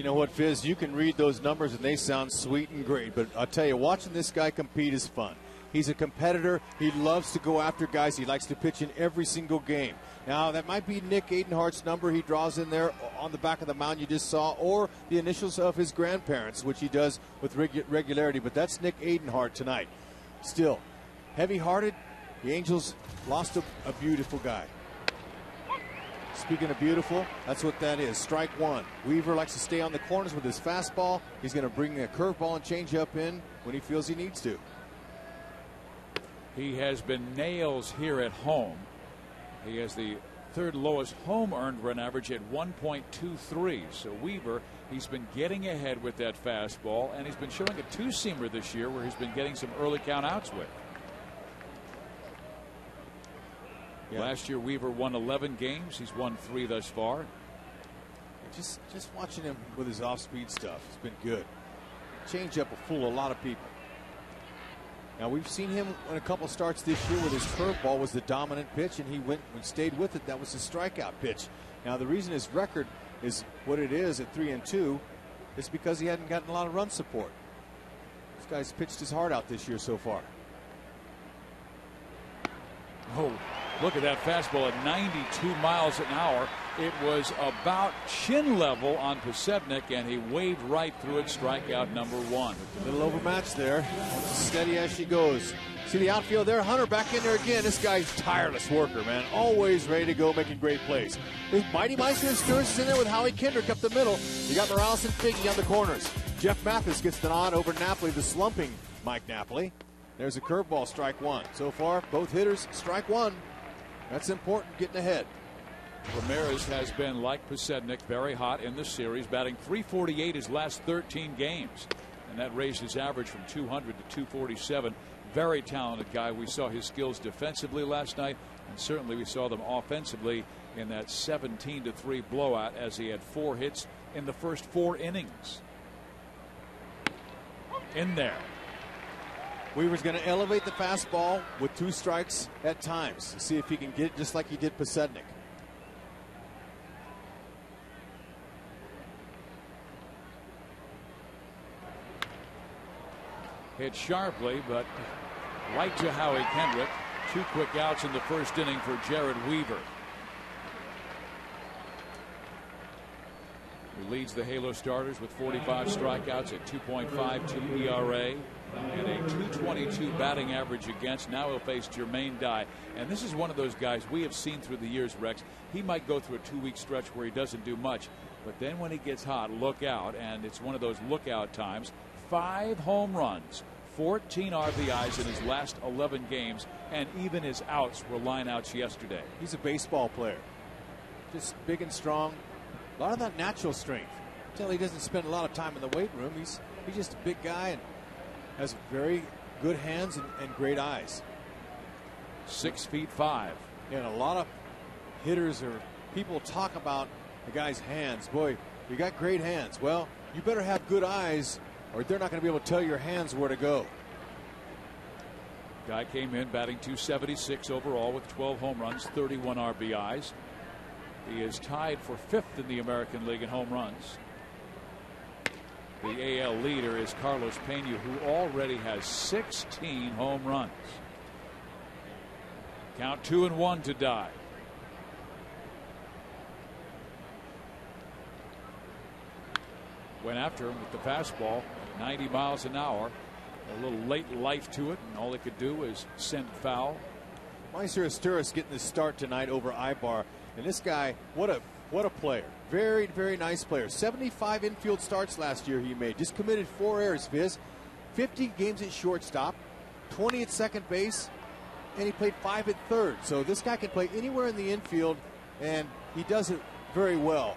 You know what, Fizz? You can read those numbers and they sound sweet and great, but I'll tell you, watching this guy compete is fun. He's a competitor. He loves to go after guys. He likes to pitch in every single game. Now, that might be Nick Adenhart's number he draws in there on the back of the mound you just saw, or the initials of his grandparents, which he does with regularity, but that's Nick Adenhart tonight. Still, heavy-hearted, the Angels lost a beautiful guy. Speaking of beautiful, that's what that is. Strike one. Weaver likes to stay on the corners with his fastball. He's going to bring a curveball and changeup in when he feels he needs to. He has been nails here at home. He has the third lowest home earned run average at 1.23. So Weaver, he's been getting ahead with that fastball, and he's been showing a two-seamer this year where he's been getting some early count outs with. Yeah. Last year Weaver won 11 games. He's won 3 thus far. Just watching him with his off-speed stuff, it's been good. Changeup will fool a lot of people. Now, we've seen him in a couple starts this year where his curveball was the dominant pitch, and he stayed with it. That was his strikeout pitch. Now, the reason his record is what it is at 3-2 is because he hadn't gotten a lot of run support. This guy's pitched his heart out this year so far. Oh, look at that fastball at 92 miles an hour. It was about chin level on Pasednik, and he waved right through it. Strikeout number 1. A little overmatched there. Steady as she goes. See the outfield there? Hunter back in there again. This guy's tireless worker, man. Always ready to go, making great plays. His Mighty Meister and Sturz is in there with Howie Kendrick up the middle. You got Morales and Figgy on the corners. Jeff Mathis gets the nod over Napoli, the slumping Mike Napoli. There's a curveball, strike 1. So far, both hitters, strike 1. That's important, getting ahead. Ramirez has been, like Pasednik, very hot in the series, batting .348 his last 13 games. And that raised his average from 200 to 247. Very talented guy. We saw his skills defensively last night, and certainly we saw them offensively in that 17-3 blowout as he had 4 hits in the first 4 innings. In there. Weaver's going to elevate the fastball with 2 strikes at times to see if he can get it just like he did Pasednik. Hit sharply, but right to Howie Kendrick. 2 quick outs in the first inning for Jared Weaver. He leads the Halo starters with 45 strikeouts at 2.52 ERA and a 222 batting average against. Now he'll face Jermaine Dye. And this is one of those guys we have seen through the years, Rex. He might go through a 2-week stretch where he doesn't do much, but then when he gets hot, look out. And it's one of those lookout times. 5 home runs, 14 RBIs in his last 11 games, and even his outs were line outs yesterday. He's a baseball player. Just big and strong. A lot of that natural strength. Until he doesn't spend a lot of time in the weight room. He's just a big guy and has very good hands and great eyes. 6'5". And a lot of hitters or people talk about the guy's hands. Boy, you got great hands. Well, you better have good eyes, or they're not going to be able to tell your hands where to go. Guy came in batting .276 overall with 12 home runs, 31 RBIs. He is tied for 5th in the American League in home runs. The AL leader is Carlos Pena, who already has 16 home runs. Count 2-1 to Dye. Went after him with the fastball, 90 miles an hour. A little late life to it, and all he could do was send foul. Meister Asturis getting the start tonight over Ibar. And this guy, what a player. Very, very nice player. 75 infield starts last year he made. Just committed 4 errors, Fizz. 50 games at shortstop, 20 at second base, and he played 5 at third. So this guy can play anywhere in the infield, and he does it very well.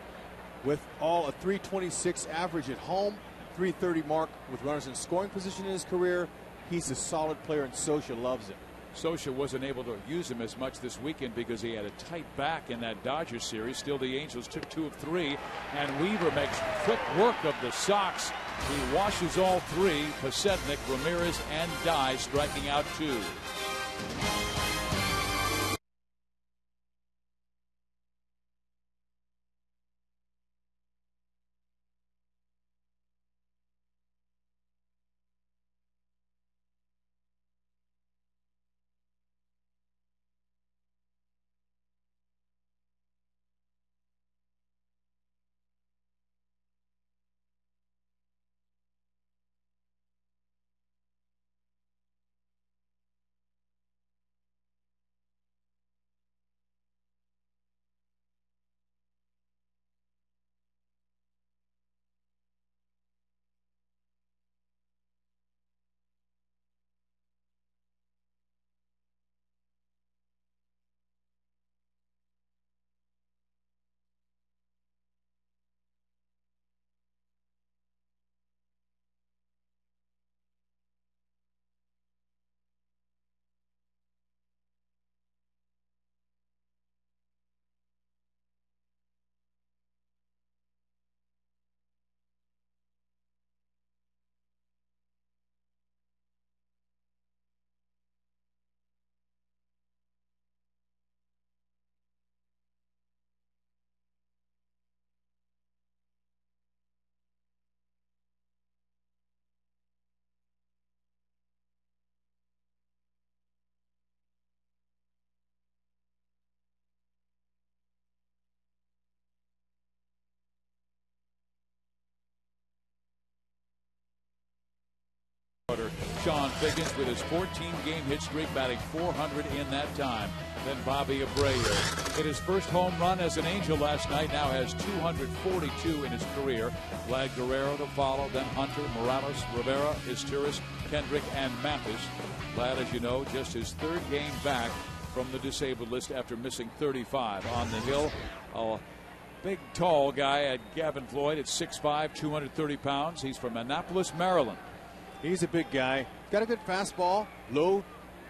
With all a .326 average at home, .330 mark with runners in scoring position in his career. He's a solid player, and Scioscia loves him. Scioscia wasn't able to use him as much this weekend because he had a tight back in that Dodgers series. Still, the Angels took 2 of 3, and Weaver makes quick work of the Sox. He washes all 3, Pasednik, Ramirez, and Dye, striking out 2. Sean Figgins with his 14-game hit streak, batting .400 in that time. Then Bobby Abreu hit his first home run as an Angel last night, now has 242 in his career. Vlad Guerrero to follow, then Hunter, Morales, Rivera, Izturis, Kendrick, and Mathis. Vlad, as you know, just his third game back from the disabled list after missing 35. On the hill, a big, tall guy at Gavin Floyd at 6'5", 230 pounds. He's from Annapolis, Maryland. He's a big guy. Got a good fastball, low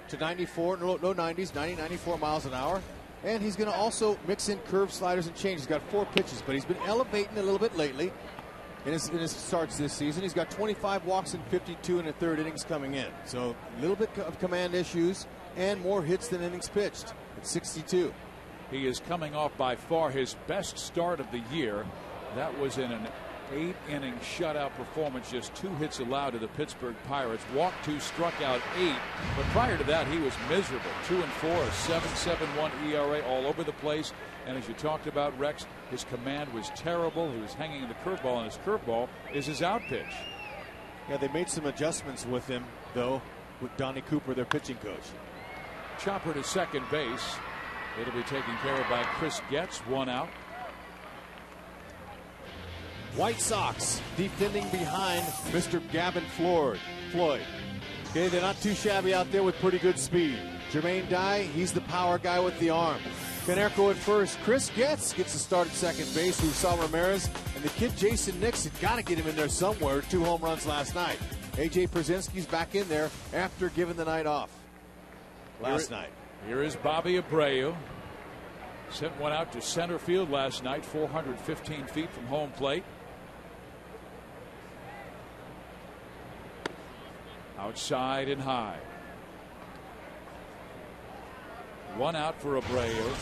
to 94, low 90s, 90, 94 miles an hour. And he's going to also mix in curve sliders and change. He's got 4 pitches, but he's been elevating a little bit lately in his starts this season. He's got 25 walks and 52 in the third innings coming in. So a little bit of command issues and more hits than innings pitched at 62. He is coming off by far his best start of the year. That was in an 8-inning shutout performance, just 2 hits allowed to the Pittsburgh Pirates. Walked 2, struck out 8. But prior to that, he was miserable. 2-4, a 7.71 ERA, all over the place. And as you talked about, Rex, his command was terrible. He was hanging in the curveball, and his curveball is his out pitch. Yeah, they made some adjustments with him, though, with Donnie Cooper, their pitching coach. Chopper to second base. It'll be taken care of by Chris Getz. 1 out. White Sox defending behind Mr. Gavin Floyd. Okay, they're not too shabby out there with pretty good speed. Jermaine Dye, he's the power guy with the arm. Canerco at first. Chris Getz gets a start at second base. Usal Ramirez and the kid Jason Nixon, got to get him in there somewhere. 2 home runs last night. A.J. Pierzynski's back in there after giving the night off last night. Here is Bobby Abreu. Sent one out to center field last night, 415 feet from home plate. Outside and high. 1 out for Abreu.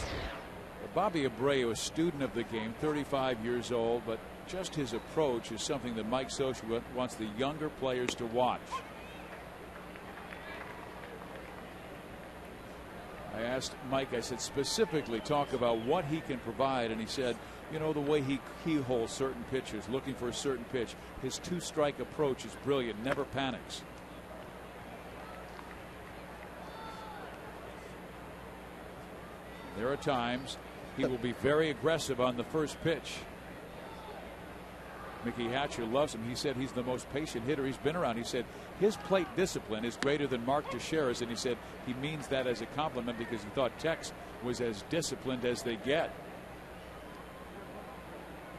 Bobby Abreu, a student of the game, 35 years old, but just his approach is something that Mike Scioscia wants the younger players to watch. I asked Mike, I said, specifically talk about what he can provide, and he said, you know, the way he keyholes certain pitchers, looking for a certain pitch. His 2-strike approach is brilliant, never panics. There are times he will be very aggressive on the first pitch. Mickey Hatcher loves him. He said he's the most patient hitter he's been around. He said his plate discipline is greater than Mark Teixeira's, and he said he means that as a compliment because he thought Tex was as disciplined as they get.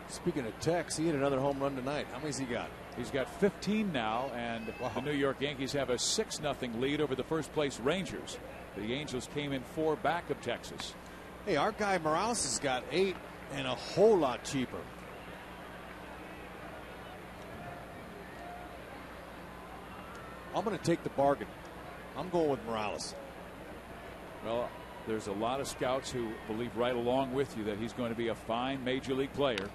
Speaking of Tex, he hit another home run tonight. How many's he got? He's got 15 now, and the New York Yankees have a 6-0 lead over the first place Rangers. The Angels came in 4 back of Texas. Hey, our guy Morales has got 8 and a whole lot cheaper. I'm going to take the bargain. I'm going with Morales. Well, there's a lot of scouts who believe right along with you that he's going to be a fine major league player.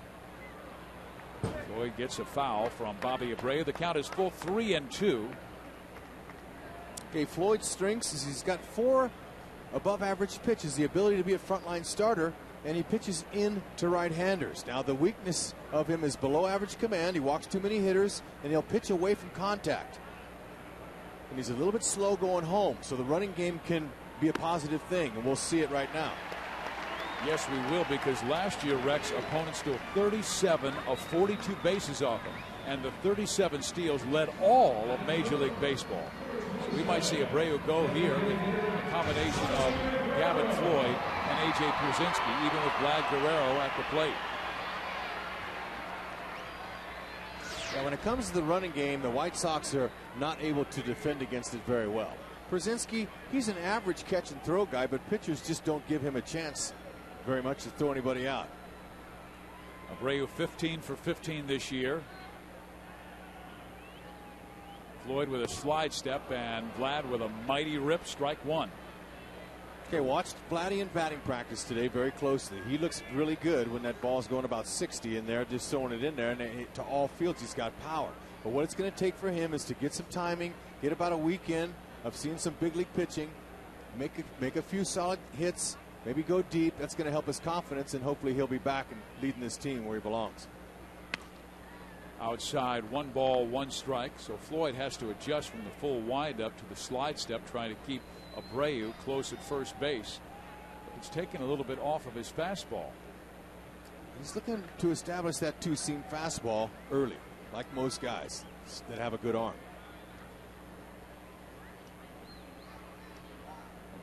Floyd gets a foul from Bobby Abreu. The count is full 3-2. Okay, Floyd's strengths is he's got 4 above average pitches, the ability to be a frontline starter, and he pitches in to right-handers. Now the weakness of him is below average command. He walks too many hitters, and he'll pitch away from contact. And he's a little bit slow going home, so the running game can be a positive thing, and we'll see it right now. Yes, we will, because last year, Rex, opponents stole 37 of 42 bases off him, and the 37 steals led all of Major League Baseball. So we might see Abreu go here with a combination of Gavin Floyd and A.J. Pierzynski, even with Vlad Guerrero at the plate. Now, when it comes to the running game, the White Sox are not able to defend against it very well. Pierzynski, he's an average catch and throw guy, but pitchers just don't give him a chance very much to throw anybody out. Abreu 15 for 15 this year. Floyd with a slide step and Vlad with a mighty rip, strike 1. Okay, watched Vladdy in batting practice today very closely. He looks really good when that ball's going about 60 in there, just throwing it in there, and to all fields he's got power. But what it's going to take for him is to get some timing, get about a weekend of seeing some big league pitching, make a few solid hits, maybe go deep. That's going to help his confidence, and hopefully he'll be back and leading this team where he belongs. outside, 1 ball, 1 strike. So Floyd has to adjust from the full windup to the slide step, trying to keep Abreu close at first base. It's taken a little bit off of his fastball. He's looking to establish that two-seam fastball early, like most guys that have a good arm.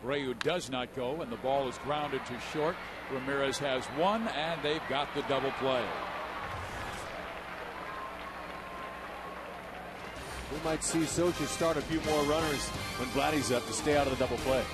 Abreu does not go, and the ball is grounded to short. Ramirez has 1, and they've got the double play. We might see Socha start a few more runners when Vladdy's up to stay out of the double play.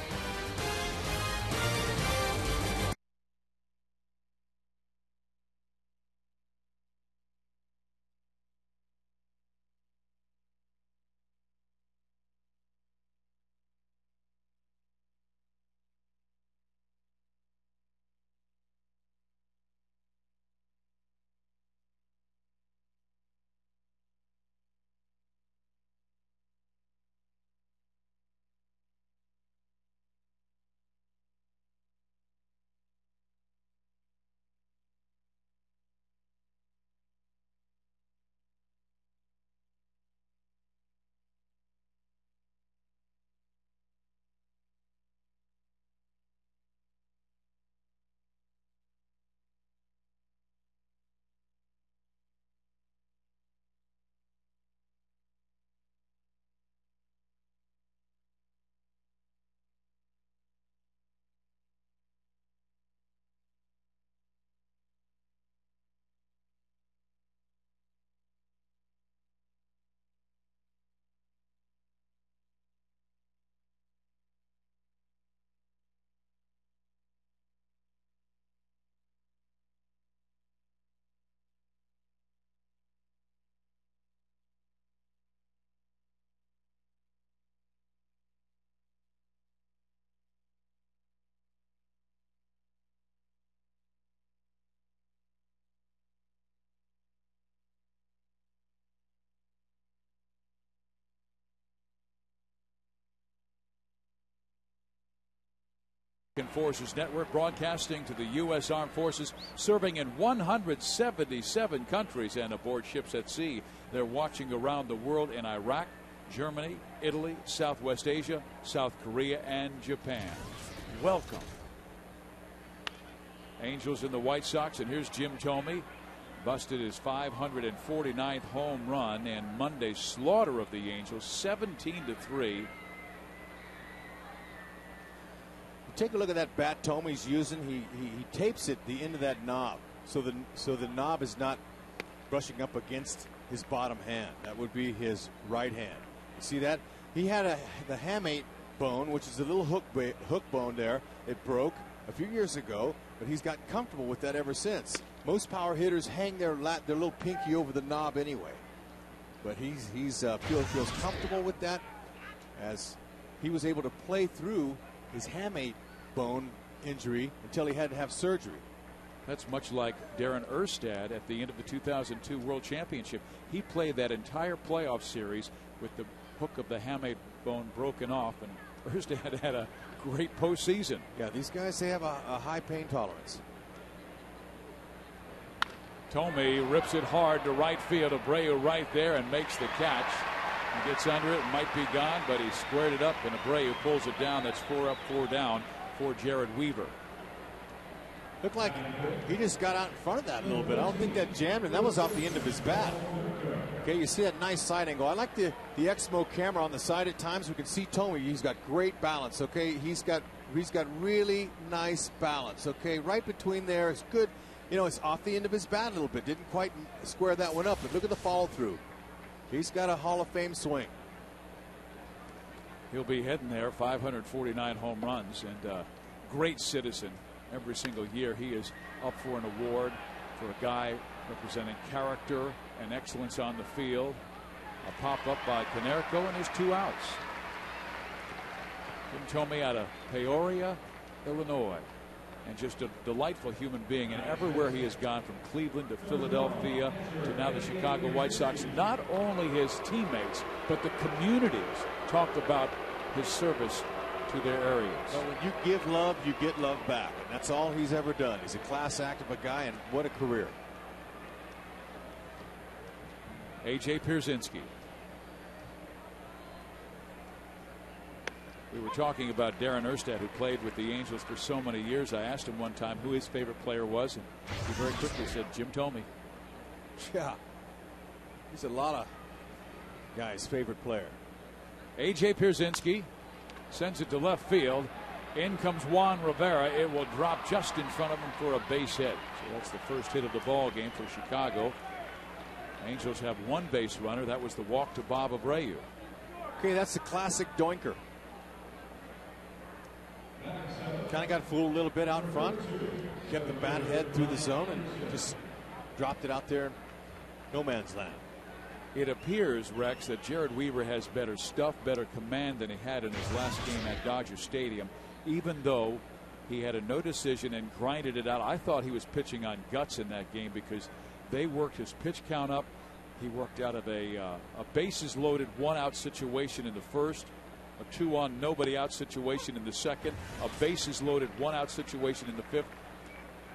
Forces Network, broadcasting to the U.S. Armed Forces, serving in 177 countries and aboard ships at sea. They're watching around the world in Iraq, Germany, Italy, Southwest Asia, South Korea, and Japan. Welcome. Angels and the White Sox, and here's Jim Thome. Busted his 549th home run in Monday's slaughter of the Angels, 17-3. Take a look at that bat Thome's using. He tapes it the end of that knob, so the knob is not brushing up against his bottom hand. That would be his right hand. You see that? He had the hamate bone, which is a little hook bone there. It broke a few years ago, but he's gotten comfortable with that ever since. Most power hitters hang their little pinky over the knob anyway, but he feels comfortable with that, as he was able to play through his hamate bone injury until he had to have surgery. That's much like Darren Erstad at the end of the 2002 World Championship. He played that entire playoff series with the hook of the hamate bone broken off, and Erstad had a great postseason. Yeah, these guys, they have a high pain tolerance. Thome rips it hard to right field. Abreu right there and makes the catch. He gets under it, might be gone, but he squared it up, and Abreu pulls it down. That's 4 up, 4 down for Jared Weaver. Looked like he just got out in front of that a little bit. I don't think that jammed him. That was off the end of his bat. Okay, you see that nice side angle. I like the Exmo camera on the side at times. We can see Thome. He's got great balance. Okay, he's got really nice balance. Okay, right between there is good. You know, it's off the end of his bat a little bit. Didn't quite square that one up, but look at the follow through. He's got a Hall of Fame swing. He'll be heading there. 549 home runs, and great citizen. Every single year he is up for an award for a guy representing character and excellence on the field. A pop up by Konerko, and his 2 outs. Jim Thome out of Peoria, Illinois. And just a delightful human being. And everywhere he has gone, from Cleveland to Philadelphia to now the Chicago White Sox, not only his teammates, but the communities talk about his service to their areas. Well, when you give love, you get love back. And that's all he's ever done. He's a class act of a guy, and what a career. A.J. Pierzynski. We were talking about Darren Erstad, who played with the Angels for so many years. I asked him one time who his favorite player was, and he very quickly said, Jim Thome. Yeah. He's a lot of guys' favorite player. A.J. Pierzynski sends it to left field. In comes Juan Rivera. It will drop just in front of him for a base hit. So that's the first hit of the ball game for Chicago. Angels have one base runner. That was the walk to Bob Abreu. Okay, that's the classic doinker. Kind of got fooled a little bit out front. Kept the bat head through the zone and just dropped it out there. No man's land. It appears, Rex, that Jared Weaver has better stuff, better command than he had in his last game at Dodger Stadium, even though he had a no decision and grinded it out. I thought he was pitching on guts in that game because they worked his pitch count up. He worked out of a bases loaded 1-out situation in the first, a 2-on nobody out situation in the second, a bases loaded 1-out situation in the fifth.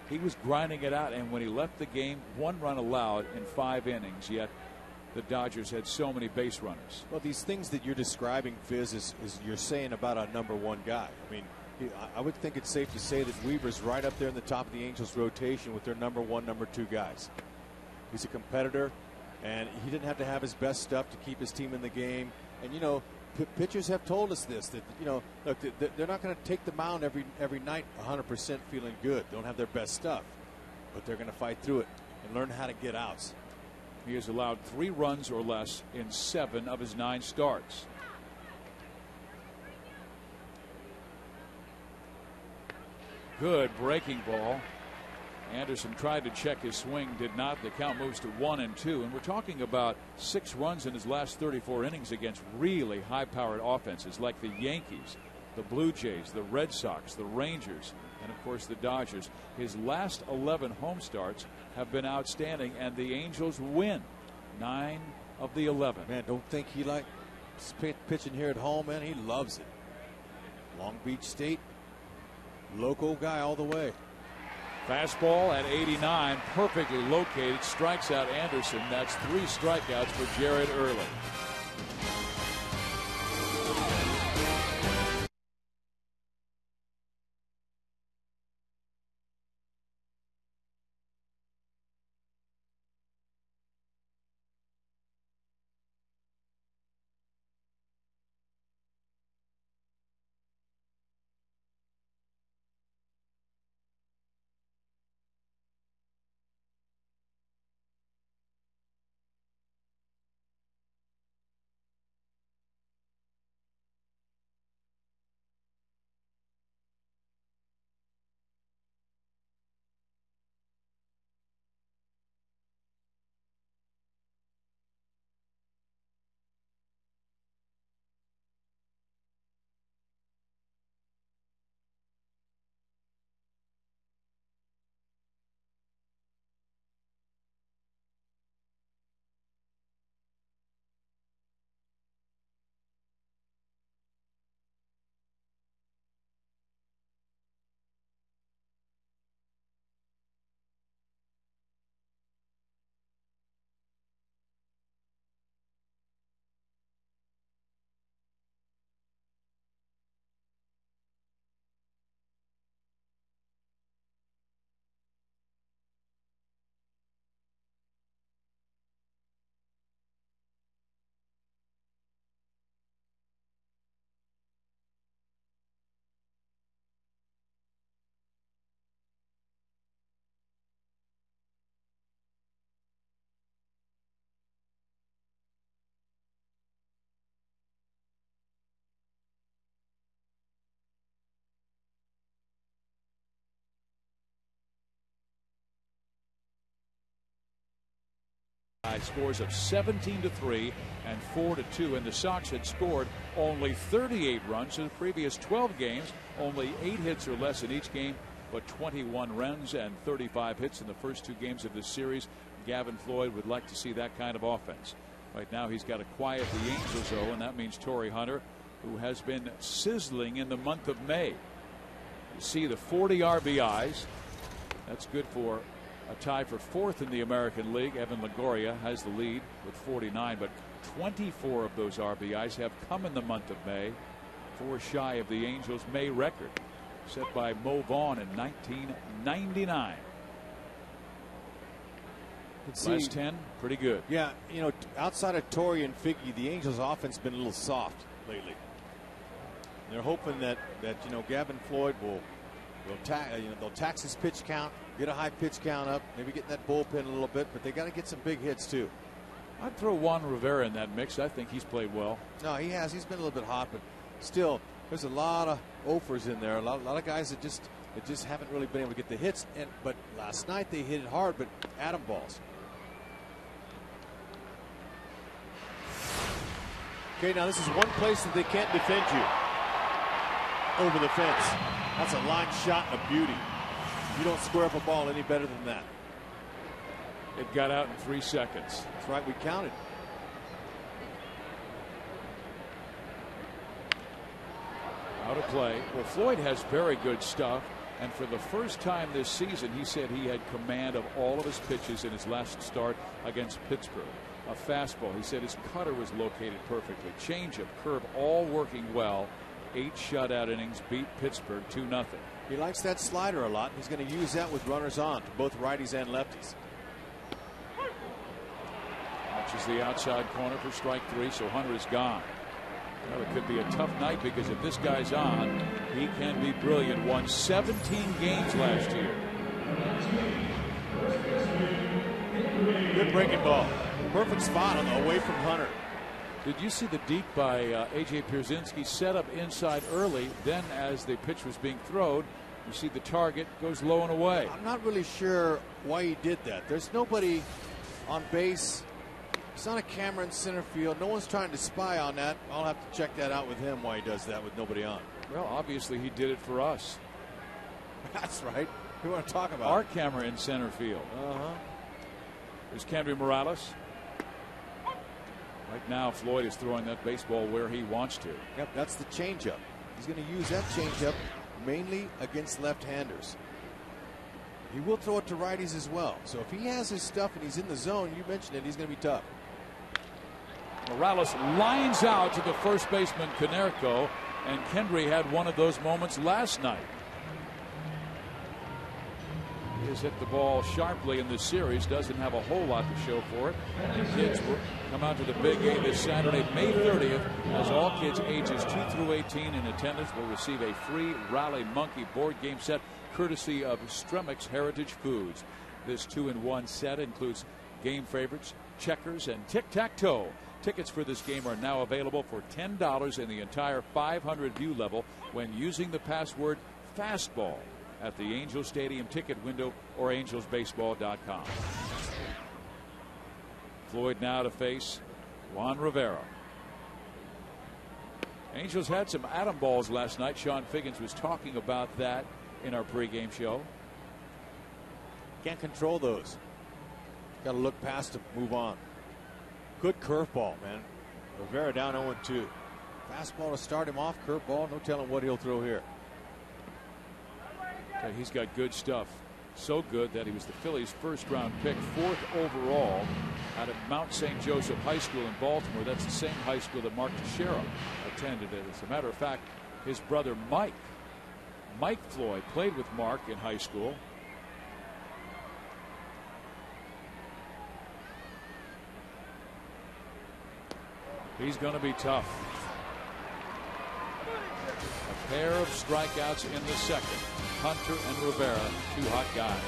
He was grinding it out, and when he left the game, 1 run allowed in 5 innings, yet the Dodgers had so many base runners. Well, these things that you're describing, Fizz, is you're saying about a #1 guy. I mean, I would think it's safe to say that Weaver's right up there in the top of the Angels rotation with their #1, #2 guys. He's a competitor, and he didn't have to have his best stuff to keep his team in the game. And, you know, pitchers have told us this, that, you know, look, they're not going to take the mound every night 100% feeling good. They don't have their best stuff, but they're going to fight through it and learn how to get outs. He has allowed 3 runs or less in 7 of his 9 starts. Good breaking ball. Anderson tried to check his swing, did not. The count moves to 1-2, and we're talking about 6 runs in his last 34 innings against really high-powered offenses like the Yankees, the Blue Jays, the Red Sox, the Rangers, and of course the Dodgers. His last 11 home starts have been outstanding, and the Angels win 9 of the 11. Man, don't think he likes pitching here at home, man. He loves it. Long Beach State, local guy all the way. Fastball at 89, perfectly located, strikes out Anderson. That's 3 strikeouts for Jared Early. Scores of 17-3 and 4-2, and the Sox had scored only 38 runs in the previous 12 games, only 8 hits or less in each game, but 21 runs and 35 hits in the first 2 games of this series. Gavin Floyd would like to see that kind of offense. Right now he's got to quiet the Angels, though, and that means Torrey Hunter, who has been sizzling in the month of May. You see the 40 RBIs. That's good for a tie for fourth in the American League. Evan Longoria has the lead with 49, but 24 of those RBIs have come in the month of May, 4 shy of the Angels' May record set by Mo Vaughn in 1999. Last 10, pretty good. Yeah, you know, outside of Torrey and Figgy, the Angels' offense has been a little soft lately. They're hoping that you know, Gavin Floyd will they'll tax his pitch count, get a high pitch count up, maybe get in that bullpen a little bit, but they got to get some big hits too. I'd throw Juan Rivera in that mix. I think he's played well. No, he has. He's been a little bit hot, but still, there's a lot of offers in there. A lot of guys that just haven't really been able to get the hits. But last night they hit it hard, but atom balls. Okay, now this is one place that they can't defend you. Over the fence. That's a line shot and a beauty. You don't square up a ball any better than that. It got out in 3 seconds. That's right, we counted. Out of play. Well, Floyd has very good stuff, and for the first time this season, he said he had command of all of his pitches in his last start against Pittsburgh. A fastball. He said his cutter was located perfectly. Changeup, curve, all working well. 8 shutout innings, beat Pittsburgh 2-0. He likes that slider a lot. He's going to use that with runners on to both righties and lefties. Watches the outside corner for strike 3, so Hunter is gone. Well, it could be a tough night because if this guy's on, he can be brilliant. Won 17 games last year. Good breaking ball. Perfect spot away from Hunter. Did you see the deep by A.J. Pierzynski set up inside early? Then as the pitch was being thrown, you see the target goes low and away. I'm not really sure why he did that. There's nobody on base. It's not a camera in center field. No one's trying to spy on that. I'll have to check that out with him why he does that with nobody on. Well, obviously he did it for us. That's right. We want to talk about our camera in center field. There's Kendry Morales. Right now, Floyd is throwing that baseball where he wants to. Yep, that's the changeup. He's going to use that changeup mainly against left-handers. He will throw it to righties as well. So if he has his stuff and he's in the zone, you mentioned it, he's going to be tough. Morales lines out to the first baseman Konerko, and Kendry had one of those moments last night. He has hit the ball sharply in this series, doesn't have a whole lot to show for it. And the kids will come out to the big game this Saturday, May 30th, as all kids ages 2 through 18 in attendance will receive a free Rally Monkey board game set courtesy of Stremix Heritage Foods. This 2-in-1 set includes game favorites, checkers, and tic-tac-toe. Tickets for this game are now available for $10 in the entire 500 view level when using the password FASTBALL at the Angels Stadium ticket window or angelsbaseball.com. Floyd now to face Juan Rivera. Angels had some atom balls last night. Sean Figgins was talking about that in our pregame show. Can't control those. Got to look past them, move on. Good curveball, man. Rivera down 0-2. Fastball to start him off, curveball. No telling what he'll throw here. Okay, he's got good stuff. So good that he was the Phillies' first-round pick, 4th overall out of Mount St. Joseph High School in Baltimore. That's the same high school that Mark Teixeira attended. As a matter of fact, his brother Mike Floyd, played with Mark in high school. He's going to be tough. A pair of strikeouts in the second. Hunter and Rivera, 2 hot guys.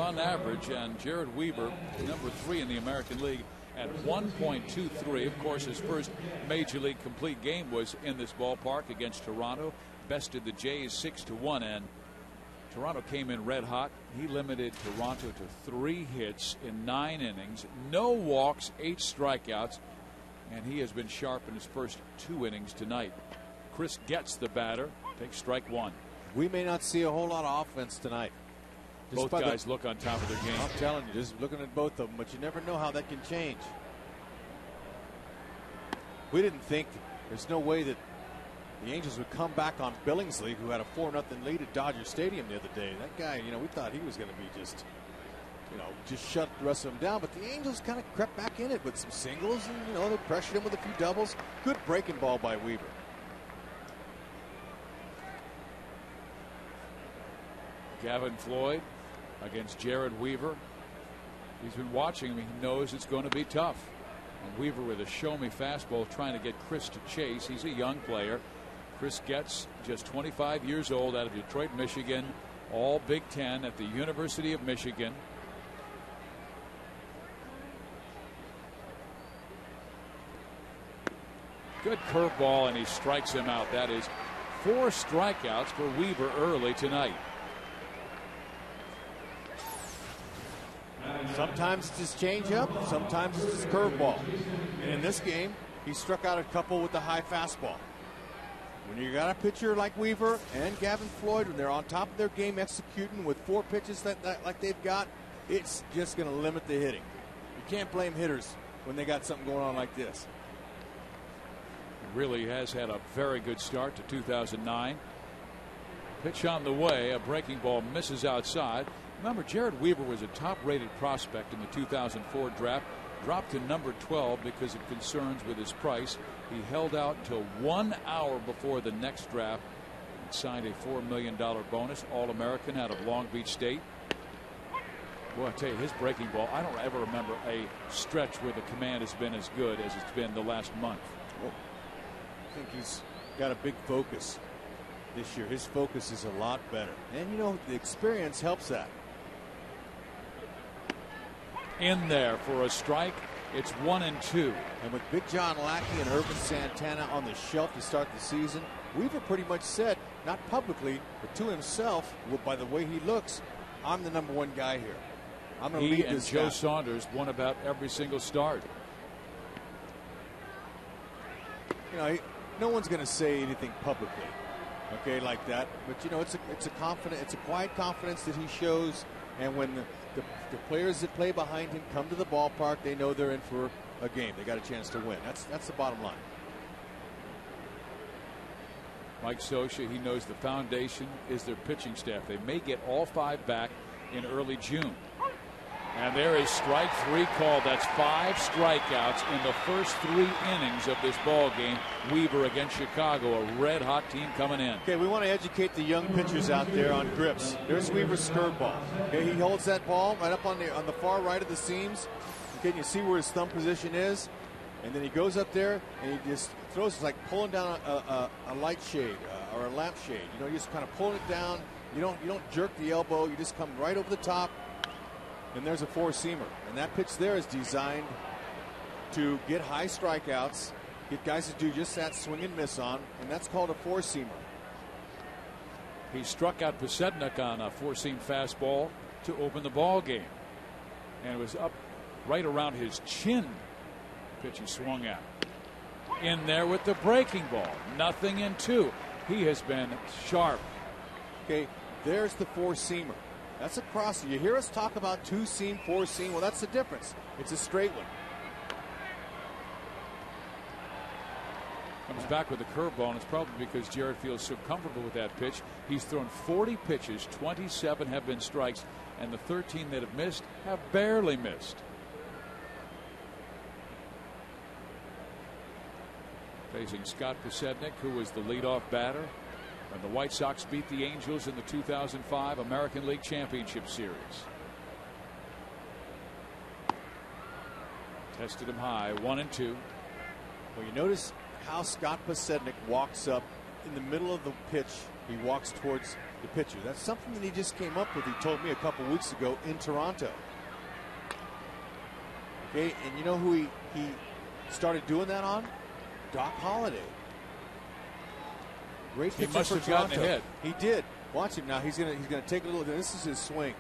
on average, and Jared Weaver, number 3 in the American League, at 1.23. Of course, his first major league complete game was in this ballpark against Toronto. Bested the Jays 6-1, and Toronto came in red hot. He limited Toronto to 3 hits in 9 innings, no walks, 8 strikeouts, and he has been sharp in his first 2 innings tonight. Chris Getz, the batter, takes strike 1. We may not see a whole lot of offense tonight. Both guys look on top of their game. I'm telling you, just looking at both of them, but you never know how that can change. We didn't think, there's no way that the Angels would come back on Billingsley, who had a 4-0 lead at Dodger Stadium the other day. That guy, we thought he was going to be just shut the rest of them down. But the Angels kind of crept back in it with some singles, and, they pressured him with a few doubles. Good breaking ball by Weaver. Gavin Floyd against Jared Weaver. He's been watching him. He knows it's going to be tough. And Weaver with a show-me fastball trying to get Chris to chase. He's a young player. Chris Getz, just 25 years old, out of Detroit, Michigan. All Big Ten at the University of Michigan. Good curveball, and he strikes him out. That is 4 strikeouts for Weaver early tonight. Sometimes it's his changeup, sometimes it's his curveball. And in this game, he struck out a couple with the high fastball. When you got a pitcher like Weaver and Gavin Floyd, when they're on top of their game executing with 4 pitches like they've got, it's just going to limit the hitting. You can't blame hitters when they got something going on like this. Really has had a very good start to 2009. Pitch on the way, a breaking ball misses outside. Remember, Jared Weaver was a top-rated prospect in the 2004 draft, dropped to number 12 because of concerns with his price. He held out until 1 hour before the next draft and signed a $4 million bonus, All-American out of Long Beach State. Boy, I tell you, his breaking ball, I don't ever remember a stretch where the command has been as good as it's been the last month. Well, I think he's got a big focus this year. His focus is a lot better. And, the experience helps that. In there for a strike. It's 1-2. And with Big John Lackey and Irvin Santana on the shelf to start the season, Weaver pretty much said, not publicly, but to himself, by the way he looks, I'm the number 1 guy here. I'm going to lead this guy. Joe Saunders won about every single start. No one's going to say anything publicly, okay, like that. But it's a quiet confidence that he shows. And when the players that play behind him come to the ballpark, they know they're in for a game. They got a chance to win. That's the bottom line. Mike Scioscia, he knows the foundation is their pitching staff. They may get all 5 back in early June. And there is strike 3 called. That's 5 strikeouts in the first 3 innings of this ball game. Weaver against Chicago, a red hot team coming in. Okay, we want to educate the young pitchers out there on grips. There's Weaver's curveball. Okay, he holds that ball right up on the far right of the seams. Okay, you see where his thumb position is, and then he goes up there and he just throws. It's like pulling down a light shade or a lamp shade. You just kind of pulling it down. You don't jerk the elbow. You just come right over the top. And there's a 4-seamer, and that pitch there is designed to get high strikeouts, get guys to do just that, swing and miss on, and that's called a 4-seamer. He struck out Pasednik on a 4-seam fastball to open the ball game, and it was up right around his chin. Pitch he swung at. In there with the breaking ball, nothing in 2. He has been sharp. Okay, there's the 4-seamer. That's a cross. You hear us talk about 2-seam, 4-seam. Well, that's the difference. It's a straight one. Comes back with a curveball, and it's probably because Jared feels so comfortable with that pitch. He's thrown 40 pitches, 27 have been strikes, and the 13 that have missed have barely missed. Facing Scott Pasednik, who was the leadoff batter. And the White Sox beat the Angels in the 2005 American League Championship Series. Tested him high, 1-2. Well, you notice how Scott Pasednik walks up in the middle of the pitch, he walks towards the pitcher. That's something that he just came up with. He told me a couple weeks ago in Toronto. Okay, and you know who he started doing that on? Doc Holliday. Great pitcher He must for have Toronto. gotten a hit. He did. Watch him now. He's gonna take a little. This is his swing.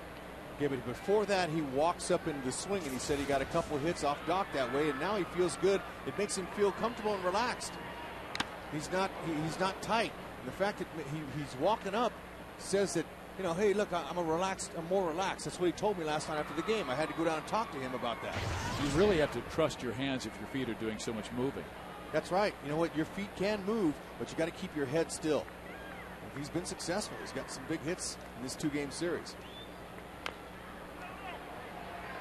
Okay, but before that, he walks up into the swing, and he said he got a couple of hits off Doc that way, and now he feels good. It makes him feel comfortable and relaxed. He's not tight. And the fact that he's walking up says that, you know, hey, look, I'm more relaxed. That's what he told me last night after the game. I had to go down and talk to him about that. You really have to trust your hands if your feet are doing so much moving. That's right. You know what? Your feet can move, but you got to keep your head still. And he's been successful. He's got some big hits in this 2-game series.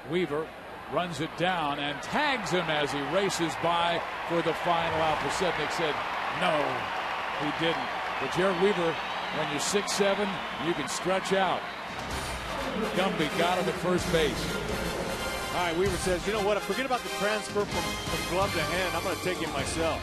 Weaver runs it down and tags him as he races by for the final out. Pasetnik said, no, he didn't. But Jared Weaver, when you're 6'7", you can stretch out. Gumby got him at first base. All right, Weaver says, you know what? Forget about the transfer from glove to hand. I'm going to take him myself.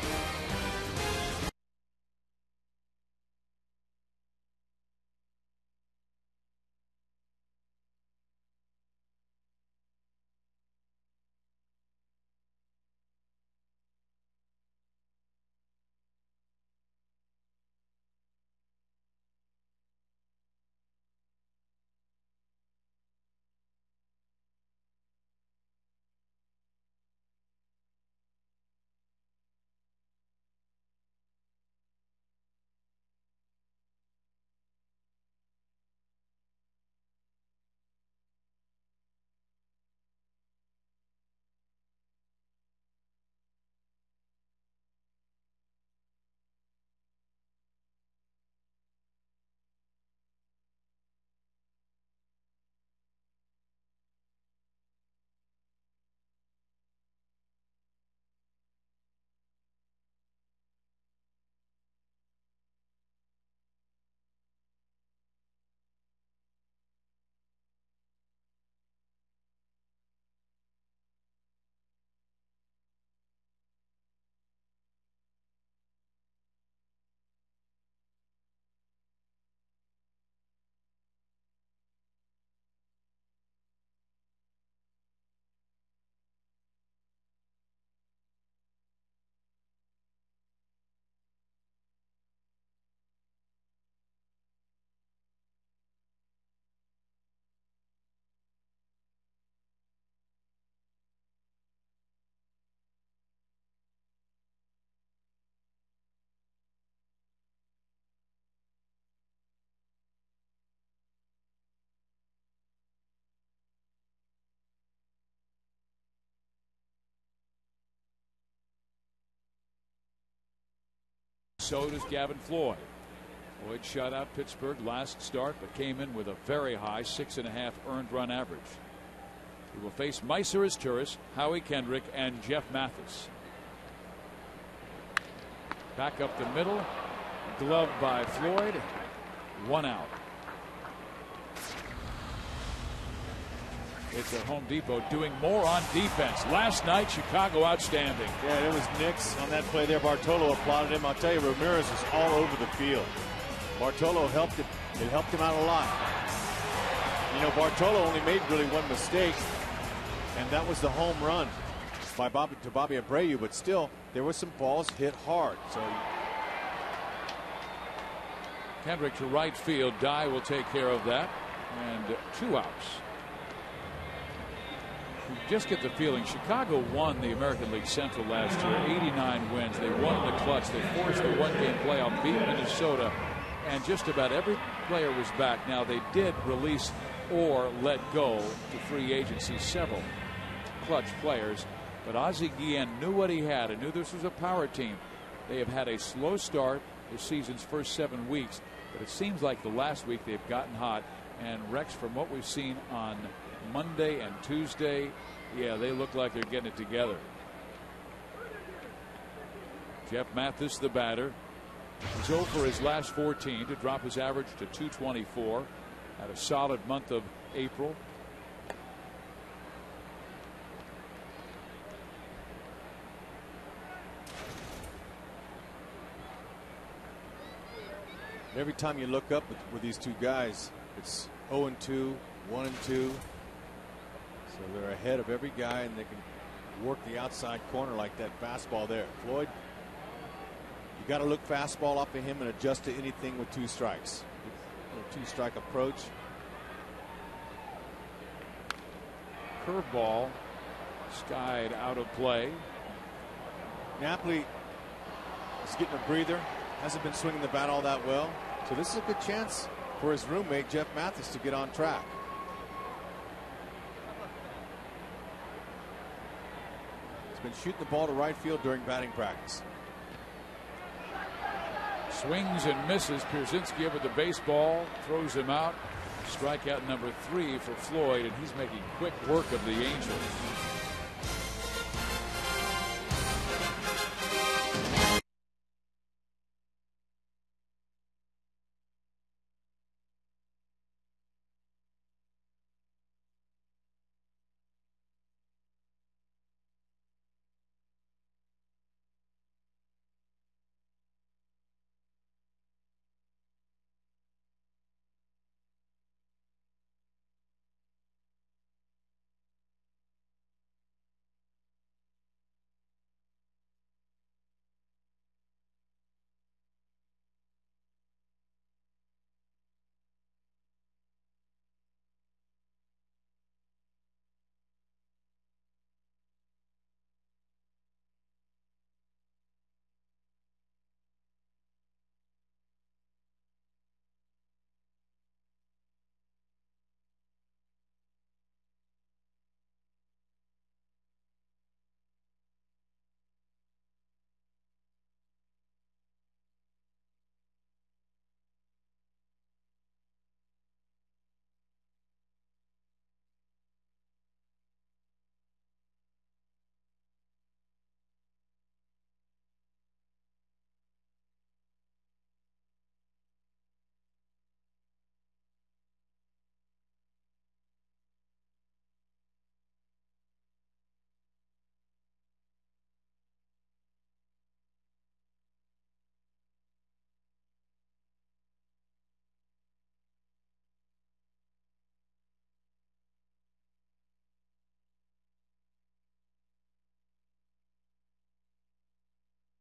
So does Gavin Floyd. Floyd shut out Pittsburgh last start, but came in with a very high 6.5 earned run average. He will face Meiser Izturis, Howie Kendrick, and Jeff Mathis. Back up the middle, glove by Floyd, 1 out. It's at Home Depot doing more on defense. Last night, Chicago outstanding. Yeah, it was Nix on that play there. Bartolo applauded him. I'll tell you, Ramirez was all over the field. Bartolo helped him. It helped him out a lot. You know, Bartolo only made really one mistake, and that was the home run by Bobby Abreu. But still, there were some balls hit hard. So Kendrick to right field. Dye will take care of that, and 2 outs. You just get the feeling Chicago won the American League Central last year, 89 wins. They won in the clutch. They forced the 1-game playoff, beat Minnesota, and just about every player was back. Now, they did release or let go to free agency several clutch players, but Ozzie Guillen knew what he had and knew this was a power team. They have had a slow start the season's first 7 weeks, but it seems like the last week they've gotten hot. And Rex, from what we've seen on Monday and Tuesday, yeah, they look like they're getting it together. Jeff Mathis, the batter, is over his last 14 to drop his average to 224. Had a solid month of April. Every time you look up with these two guys, it's 0-2, 1-2. So they're ahead of every guy, and they can work the outside corner like that fastball there. Floyd, you got to look fastball up to him and adjust to anything with 2 strikes. A 2-strike approach. Curveball skied out of play. Napoli is getting a breather. Hasn't been swinging the bat all that well. So this is a good chance for his roommate, Jeff Mathis, to get on track. He's been shooting the ball to right field during batting practice. Swings and misses. Pierzynski over the baseball, throws him out. Strikeout number 3 for Floyd, and he's making quick work of the Angels.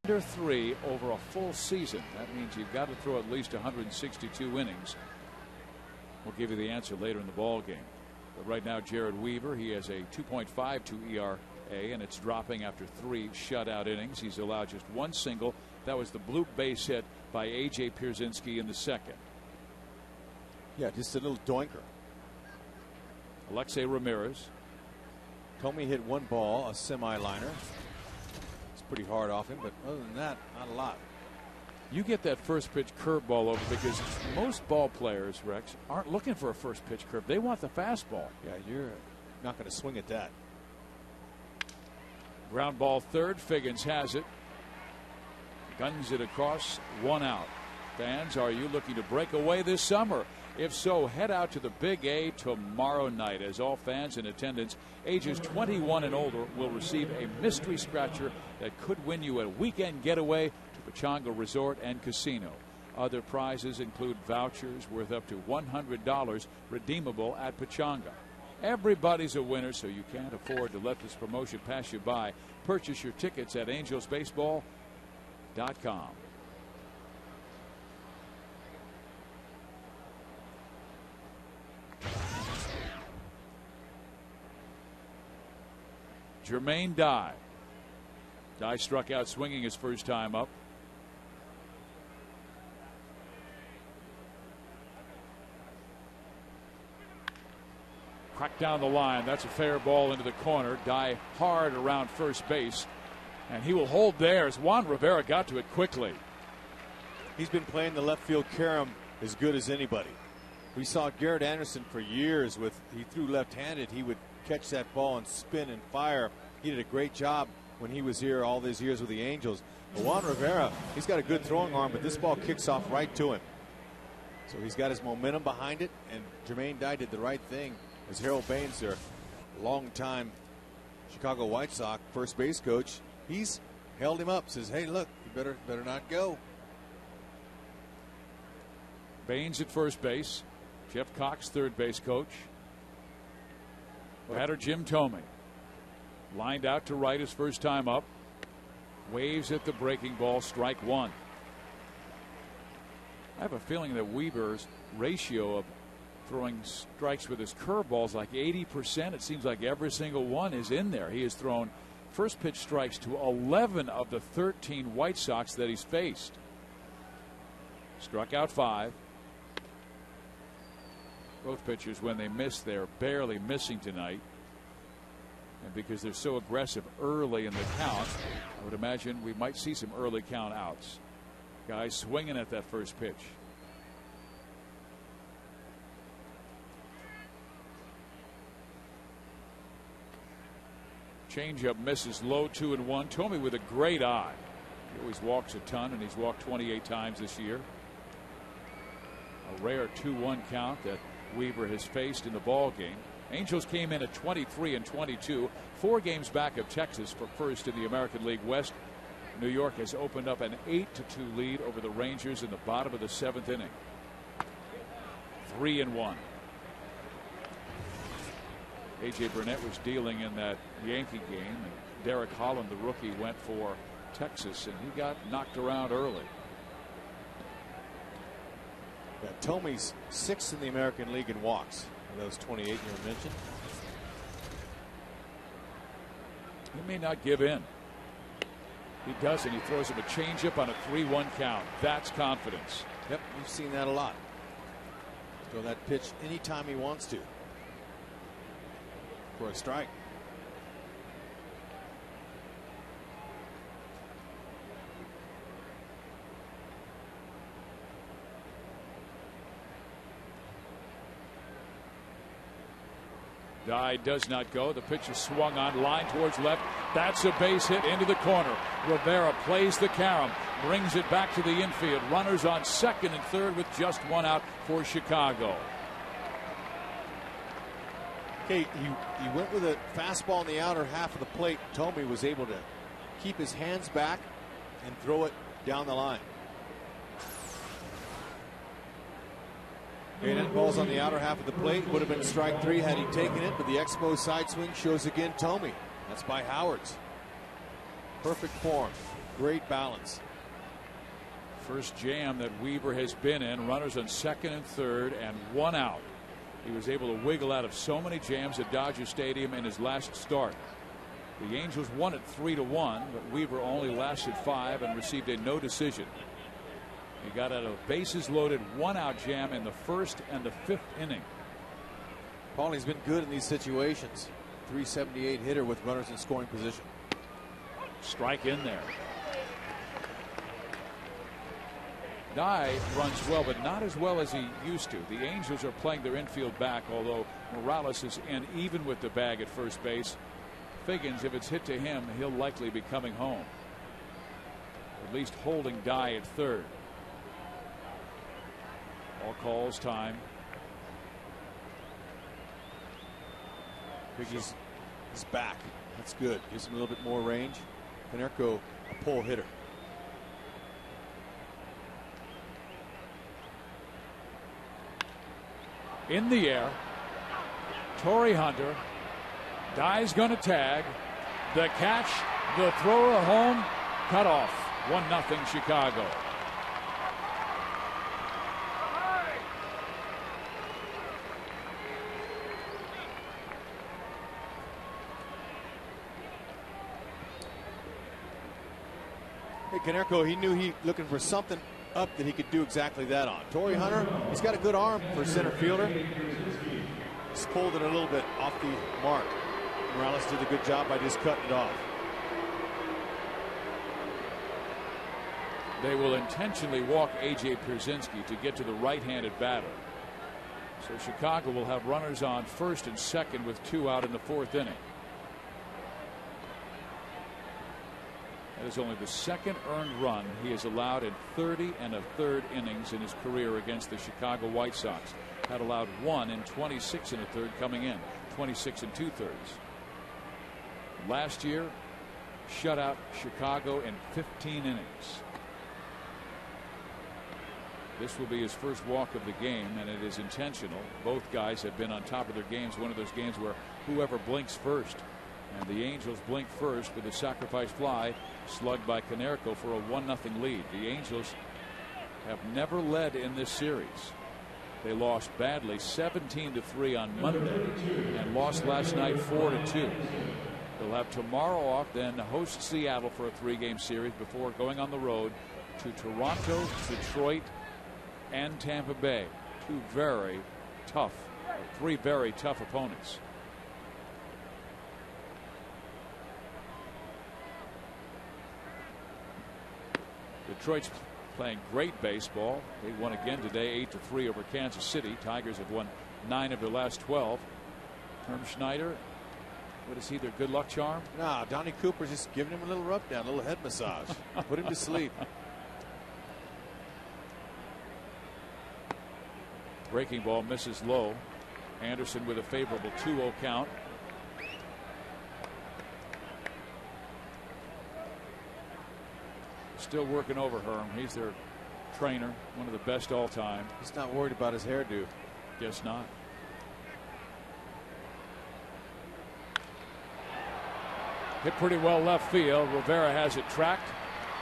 Under 3 over a full season. That means you've got to throw at least 162 innings. We'll give you the answer later in the ball game. But right now, Jared Weaver, he has a 2.52 ERA, and it's dropping after 3 shutout innings. He's allowed just 1 single. That was the bloop base hit by A.J. Pierzynski in the second. Yeah, just a little doinker. Alexei Ramirez. Comey hit 1 ball, a semi-liner. Pretty hard off him, but other than that, not a lot. You get that first pitch curveball over because most ball players, Rex, aren't looking for a first pitch curve. They want the fastball. Yeah, you're not going to swing at that. Ground ball third. Figgins has it. Guns it across. 1 out. Fans, are you looking to break away this summer? If so, head out to the Big A tomorrow night, as all fans in attendance ages 21 and older will receive a mystery scratcher that could win you a weekend getaway to Pechanga Resort and Casino. Other prizes include vouchers worth up to $100 redeemable at Pechanga. Everybody's a winner, so you can't afford to let this promotion pass you by. Purchase your tickets at angelsbaseball.com. Jermaine Dye. Dye struck out swinging his first time up. Cracked down the line. That's a fair ball into the corner. Dye hard around first base. And he will hold there as Juan Rivera got to it quickly. He's been playing the left field carom as good as anybody. We saw Garrett Anderson for years he threw left-handed. He would catch that ball and spin and fire. He did a great job when he was here all these years with the Angels. But Juan Rivera, he's got a good throwing arm, but this ball kicks off right to him. So he's got his momentum behind it, and Jermaine Dye did the right thing. As Harold Baines, their longtime Chicago White Sox first base coach, he's held him up, says, hey, look, you better not go. Baines at first base. Jeff Cox, third base coach. Batter Jim Thome. Lined out to right his first time up. Waves at the breaking ball, strike one. I have a feeling that Weaver's ratio of throwing strikes with his curveball is like 80%. It seems like every single one is in there. He has thrown first pitch strikes to 11 of the 13 White Sox that he's faced. Struck out 5. Both pitchers, when they miss, they're barely missing tonight. And because they're so aggressive early in the count, I would imagine we might see some early count outs. Guys swinging at that first pitch. Changeup misses low, 2-1. Thome with a great eye. He always walks a ton, and he's walked 28 times this year. A rare 2-1 count that Weaver has faced in the ball game. Angels came in at 23-22, 4 games back of Texas for first in the American League West. New York has opened up an 8-2 lead over the Rangers in the bottom of the 7th inning. 3-1. A.J. Burnett was dealing in that Yankee game, and Derek Holland, the rookie, went for Texas, and he got knocked around early. Yeah, Thome's 6th in the American League in walks. Those 28 you mentioned. He may not give in. He doesn't. He throws him a changeup on a 3-1 count. That's confidence. Yep, we've seen that a lot. Throw that pitch anytime he wants to for a strike. Dye does not go. The pitch is swung on, line towards left. That's a base hit into the corner. Rivera plays the carom, brings it back to the infield. Runners on second and third with just 1 out for Chicago. Okay, he went with a fastball in the outer half of the plate. Thome was able to keep his hands back and throw it down the line. Okay, that ball's on the outer half of the plate. Would have been strike 3 had he taken it, but the Expo side swing shows again Thome. That's by Howards. Perfect form. Great balance. First jam that Weaver has been in. Runners on second and third and 1 out. He was able to wiggle out of so many jams at Dodger Stadium in his last start. The Angels won it 3-1, but Weaver only lasted 5 and received a no decision. He got out of bases loaded 1 out jam in the first and the 5th inning. Paulie's been good in these situations. 378 hitter with runners in scoring position. Strike in there. Dye runs well, but not as well as he used to. The Angels are playing their infield back, although Morales is in even with the bag at first base. Figgins, if it's hit to him, he'll likely be coming home. At least holding Dye at third. All calls time. Figgins is back. That's good. Gives him a little bit more range. Konerko, a pull hitter. In the air. Torrey Hunter. Dye's going to tag. The catch. The thrower home. Cut off. 1-0 Chicago. Hey, Konerko, he knew looking for something up that he could do exactly that on. Torrey Hunter, he's got a good arm for center fielder. Just pulled it a little bit off the mark. Morales did a good job by just cutting it off. They will intentionally walk A.J. Pierzynski to get to the right-handed batter. So Chicago will have runners on first and second with 2 out in the 4th inning. That is only the 2nd earned run he has allowed in 30 1/3 innings in his career against the Chicago White Sox. Had allowed 1 in 26 1/3 coming in, 26 2/3. Last year, shut out Chicago in 15 innings. This will be his first walk of the game, and it is intentional. Both guys have been on top of their games. One of those games where whoever blinks first. And the Angels blink first with a sacrifice fly slugged by Konerko for a 1-0 lead. The Angels have never led in this series. They lost badly 17-3 on Monday and lost last night 4-2. They'll have tomorrow off, then host Seattle for a 3-game series before going on the road to Toronto, Detroit, and Tampa Bay. Three very tough opponents. Detroit's playing great baseball. They won again today, 8-3 over Kansas City. Tigers have won 9 of their last 12. Herm Schneider, what is he, their good luck charm? Nah, Donnie Cooper's just giving him a little rub down, a little head massage. Put him to sleep. Breaking ball misses low. Anderson with a favorable 2-0 count. Still working over Herm. He's their trainer, one of the best all time. He's not worried about his hairdo. Guess not. Hit pretty well left field. Rivera has it tracked.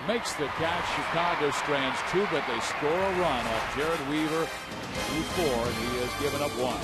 Makes the catch. Chicago strands 2, but they score a run off Jared Weaver. 2-4, and he has given up 1.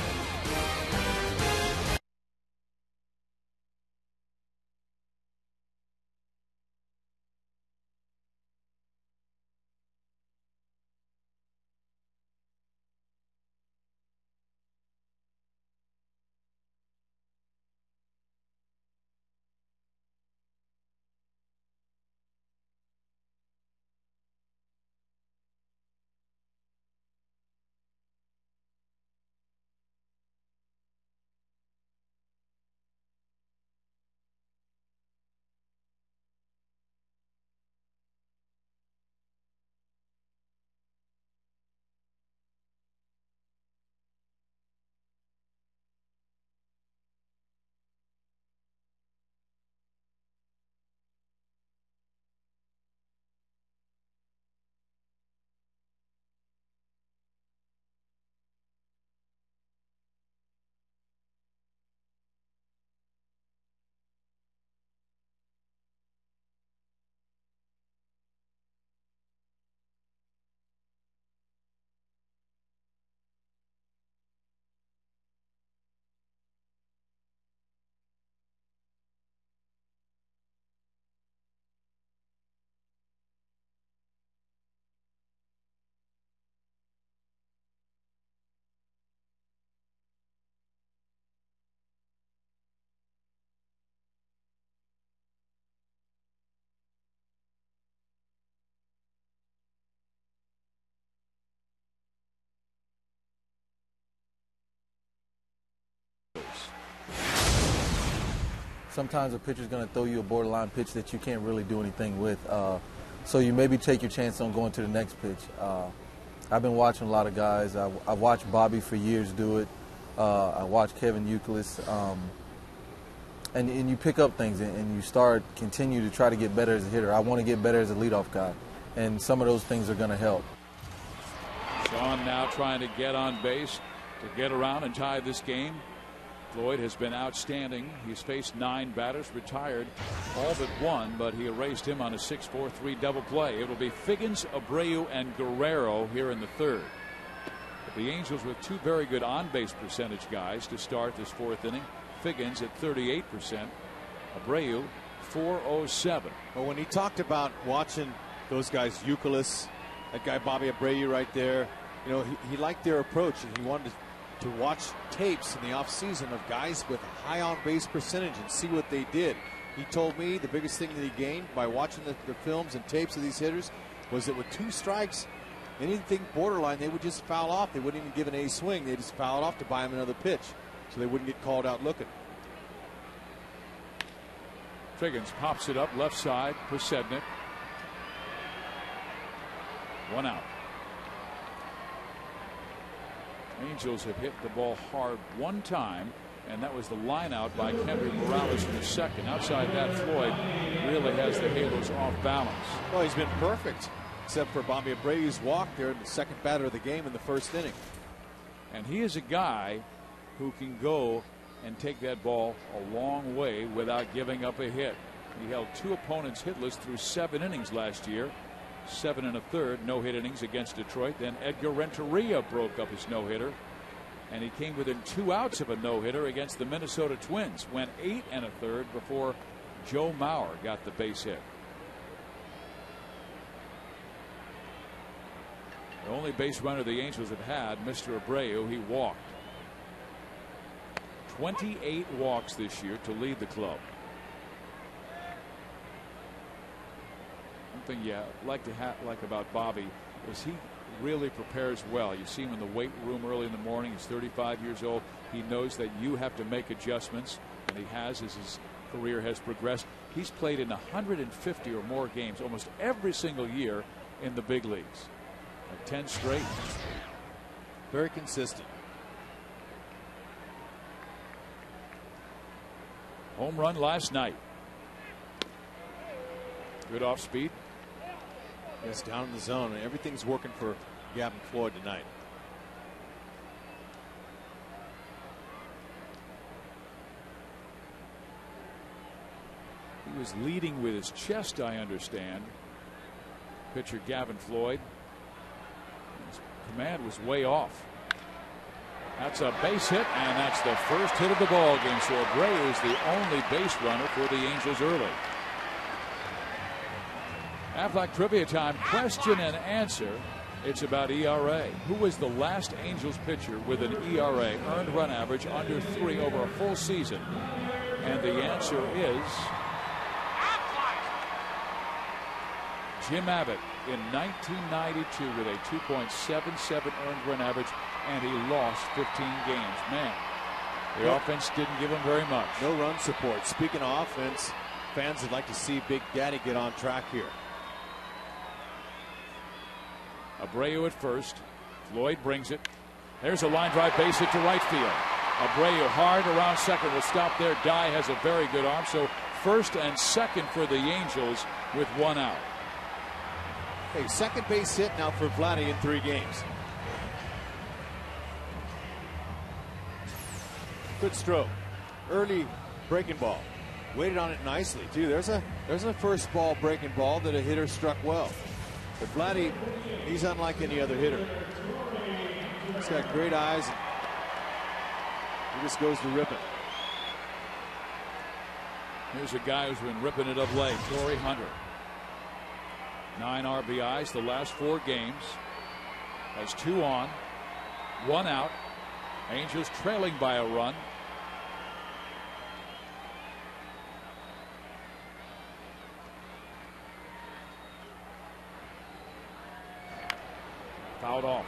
Sometimes a pitcher's going to throw you a borderline pitch that you can't really do anything with. So you maybe take your chance on going to the next pitch. I've been watching a lot of guys. I've watched Bobby for years do it. I watched Kevin Youkilis. And you pick up things and you continue to try to get better as a hitter. I want to get better as a leadoff guy. And some of those things are going to help. Sean now trying to get on base to get around and tie this game. Floyd has been outstanding. He's faced 9 batters, retired all but 1, but he erased him on a 6-4-3 double play. It will be Figgins, Abreu, and Guerrero here in the 3rd. But the Angels with 2 very good on-base percentage guys to start this 4th inning. Figgins at 38%, Abreu 407. Well, when he talked about watching those guys, Youkilis, that guy Bobby Abreu right there, you know, he liked their approach, and he wanted to watch tapes in the offseason of guys with a high on-base percentage and see what they did. He told me the biggest thing that he gained by watching the films and tapes of these hitters was that with 2 strikes, anything borderline, they would just foul off. They wouldn't even give an A swing. They just foul it off to buy him another pitch, so they wouldn't get called out looking. Figgins pops it up left side. Posednik. 1 out. Angels have hit the ball hard 1 time, and that was the line out by Kendry Morales in the 2nd. Outside that, Floyd really has the Halos off balance. Well, he's been perfect. except for Bobby Abreu's walk there in the second batter of the game in the first inning. And he is a guy who can go and take that ball a long way without giving up a hit. He held 2 opponents hitless through 7 innings last year. 7 1/3 no-hit innings against Detroit. Then Edgar Renteria broke up his no-hitter. And he came within 2 outs of a no-hitter against the Minnesota Twins. Went 8 1/3 before Joe Mauer got the base hit. The only base runner the Angels have had, Mr. Abreu, he walked. 28 walks this year to lead the club. One thing you like about Bobby is he really prepares well. You see him in the weight room early in the morning. He's 35 years old. He knows that you have to make adjustments, and he has as his career has progressed. He's played in 150 or more games almost every single year in the big leagues. 10 straight. Very consistent. Home run last night. Good off speed. Yes, down in the zone, and everything's working for Gavin Floyd tonight. He was leading with his chest, I understand. Pitcher Gavin Floyd. His command was way off. That's a base hit, and that's the first hit of the ball game. So Abreu is the only base runner for the Angels early. Aflac Trivia Time, question and answer. It's about ERA. Who was the last Angels pitcher with an ERA, earned run average, under 3 over a full season? And the answer is Jim Abbott in 1992 with a 2.77 earned run average, and he lost 15 games. Man, the offense didn't give him very much. No run support. Speaking of offense, fans would like to see Big Daddy get on track here. Abreu at first. Floyd brings it. There's a line drive base hit to right field. Abreu hard around second, will stop there. Dye has a very good arm, so first and second for the Angels with 1 out. Hey, second base hit now for Vladdy in 3 games. Good stroke. Early breaking ball. Waited on it nicely too. There's a first ball breaking ball that a hitter struck well. But Vladdy, he's unlike any other hitter. He's got great eyes. He just goes to rip it. Here's a guy who's been ripping it of late, Torrey Hunter. 9 RBIs the last 4 games. Has 2 on, 1 out. Angels trailing by a run. Fouled off.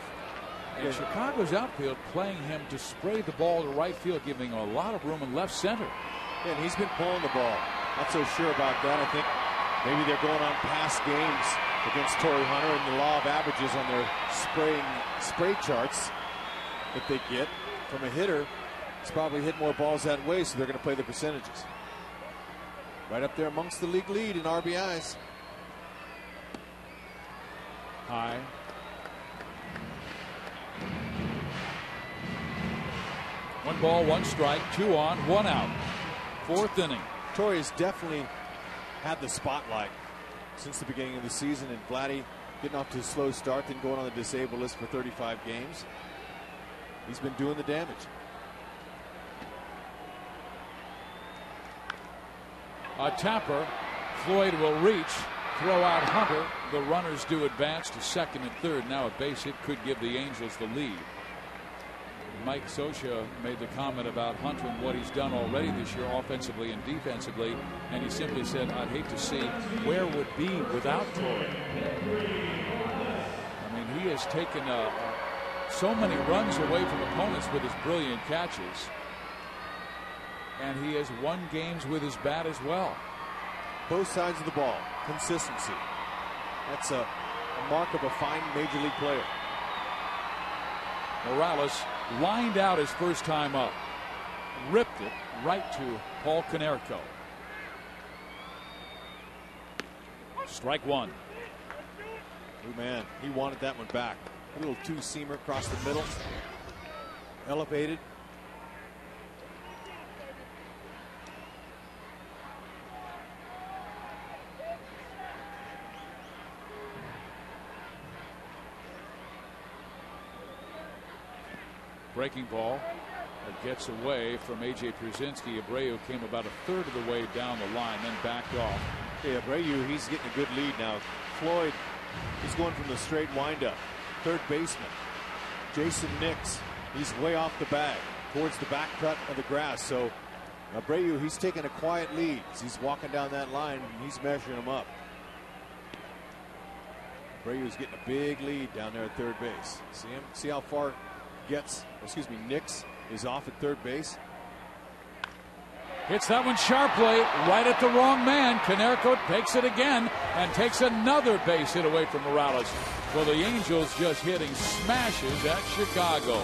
And Chicago's outfield playing him to spray the ball to right field, giving a lot of room in left center. Yeah, and he's been pulling the ball. Not so sure about that. I think maybe they're going on past games against Torrey Hunter and the law of averages on their spray charts that they get from a hitter. He's probably hit more balls that way, so they're going to play the percentages. Right up there amongst the league lead in RBIs. High. One ball, 1 strike, 2 on, 1 out. 4th inning. Torrey has definitely had the spotlight since the beginning of the season, and Vladdy getting off to a slow start, then going on the disabled list for 35 games. He's been doing the damage. A tapper. Floyd will reach, throw out Hunter. The runners do advance to second and third. Now a base hit could give the Angels the lead. Mike Scioscia made the comment about Hunter and what he's done already this year offensively and defensively, and he simply said, I'd hate to see where would be without Torrey. I mean, he has taken so many runs away from opponents with his brilliant catches, and he has won games with his bat as well. Both sides of the ball, consistency. That's a mark of a fine major league player. Morales lined out his first time up, ripped it right to Paul Konerko. Strike 1. Oh, man, he wanted that one back. A little two-seamer across the middle. Elevated. Breaking ball that gets away from A.J. Pierzynski. Abreu came about a third of the way down the line, then backed off. Yeah, Abreu, he's getting a good lead now. Floyd, he's going from the straight windup. Third baseman, Jason Nix, he's way off the bag towards the back cut of the grass. So Abreu, he's taking a quiet lead as he's walking down that line, and he's measuring them up. Abreu's getting a big lead down there at third base. See him? See how far Nix is off at third base. Hits that one sharply, right at the wrong man. Konerko takes it again and takes another base hit away from Morales. Well, the Angels just hitting smashes at Chicago.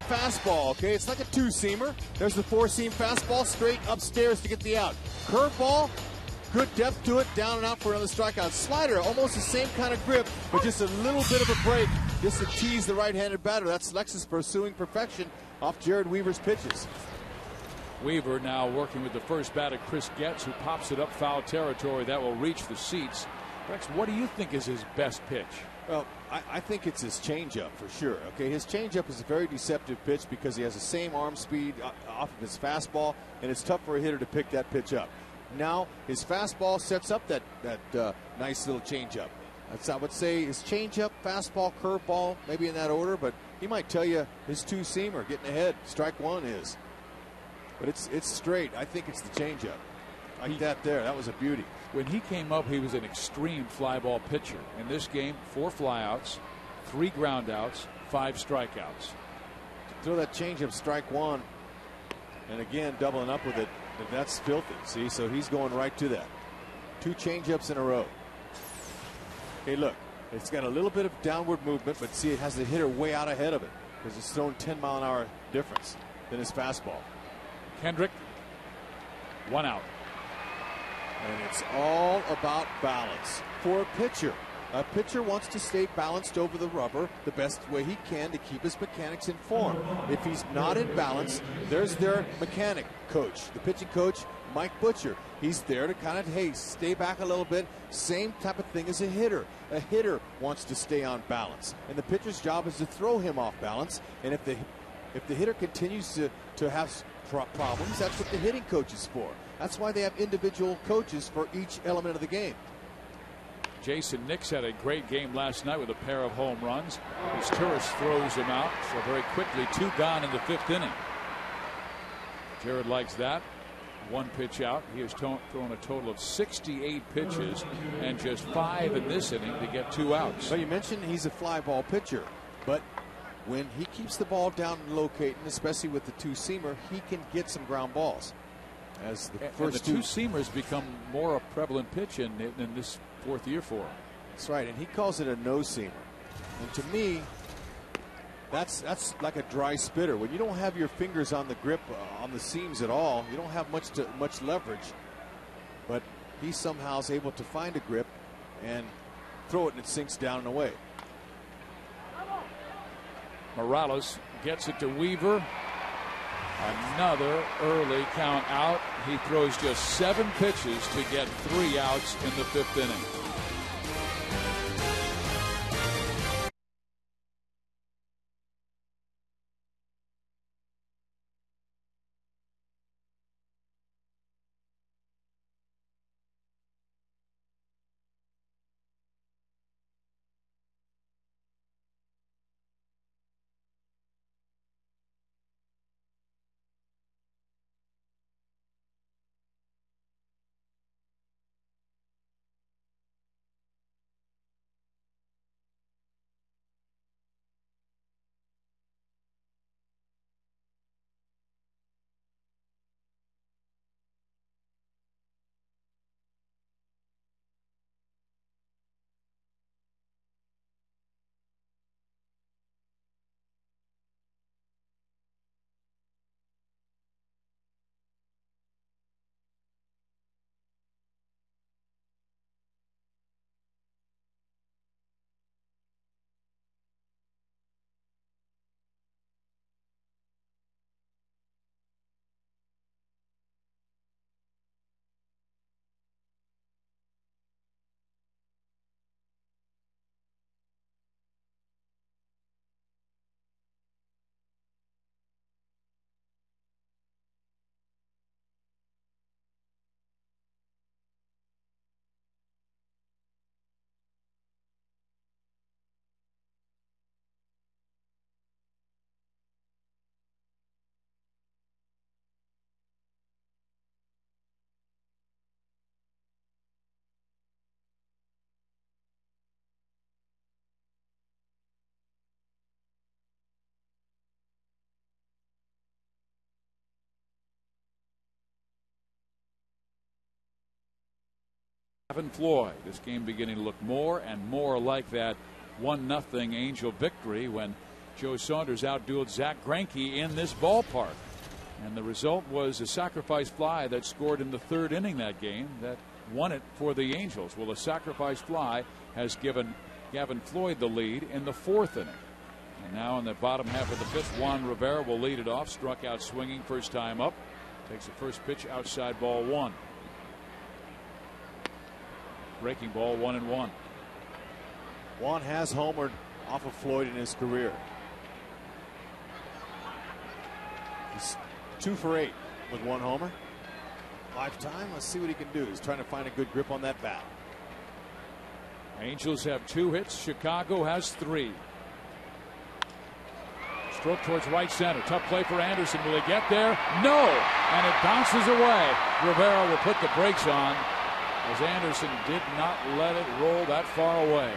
Fastball, okay? It's like a two-seamer. There's the four-seam fastball straight upstairs to get the out. Curveball, good depth to it, down and out for another strikeout. Slider, almost the same kind of grip, but just a little bit of a break just to tease the right-handed batter. That's Lexus pursuing perfection off Jared Weaver's pitches. Weaver now working with the first batter, Chris Getz, who pops it up foul territory. That will reach the seats. Rex, what do you think is his best pitch? Well, I think it's his changeup for sure. Okay, his changeup is a very deceptive pitch because he has the same arm speed off of his fastball, and it's tough for a hitter to pick that pitch up. Now his fastball sets up that nice little changeup. That's, I would say, his changeup, fastball, curveball, maybe in that order. But he might tell you his two-seamer getting ahead. Strike one is, but it's straight. I think it's the changeup. Like that there. That was a beauty. When he came up, he was an extreme fly ball pitcher. In this game, 4 flyouts, 3 groundouts, 5 strikeouts. Throw that changeup, strike one, and again doubling up with it. That's filthy. See, so he's going right to that. 2 changeups in a row. Hey, look, it's got a little bit of downward movement, but see, it has the hitter way out ahead of it because it's thrown 10-mile-an-hour difference than his fastball. Kendrick, 1 out. And it's all about balance for a pitcher. A pitcher wants to stay balanced over the rubber the best way he can to keep his mechanics in form. If he's not in balance, there's their mechanic coach, the pitching coach, Mike Butcher. He's there to kind of, hey, stay back a little bit. Same type of thing as a hitter. A hitter wants to stay on balance. And the pitcher's job is to throw him off balance. And if the hitter continues to have problems, that's what the hitting coach is for. That's why they have individual coaches for each element of the game. Jason Nix had a great game last night with a pair of home runs. His Turris throws him out, so very quickly 2 gone in the 5th inning. Jared likes that. one pitch out. He has thrown a total of 68 pitches and just 5 in this inning to get 2 outs. So you mentioned he's a fly ball pitcher, but when he keeps the ball down and locating, especially with the two-seamer, he can get some ground balls. As the first two-seamers become more a prevalent pitch in this 4th year for him. That's right, and he calls it a no-seamer. And to me, that's like a dry spitter. When you don't have your fingers on the grip on the seams at all, you don't have much leverage. But he somehow is able to find a grip and throw it, and it sinks down and away. Morales gets it to Weaver. Another early count out. He throws just 7 pitches to get 3 outs in the 5th inning. Gavin Floyd. This game beginning to look more and more like that 1-0 Angel victory when Joe Saunders outdueled Zach Greinke in this ballpark. And the result was a sacrifice fly that scored in the 3rd inning that game that won it for the Angels. Well, a sacrifice fly has given Gavin Floyd the lead in the 4th inning. And now in the bottom half of the 5th, Juan Rivera will lead it off. Struck out swinging first time up. Takes the first pitch outside, ball 1. Breaking ball, 1-1. Juan has homered off of Floyd in his career. He's 2 for 8 with 1 homer. Lifetime. Let's see what he can do. He's trying to find a good grip on that bat. Angels have 2 hits. Chicago has 3. Stroke towards right center. Tough play for Anderson. Will he get there? No. And it bounces away. Rivera will put the brakes on, as Anderson did not let it roll that far away.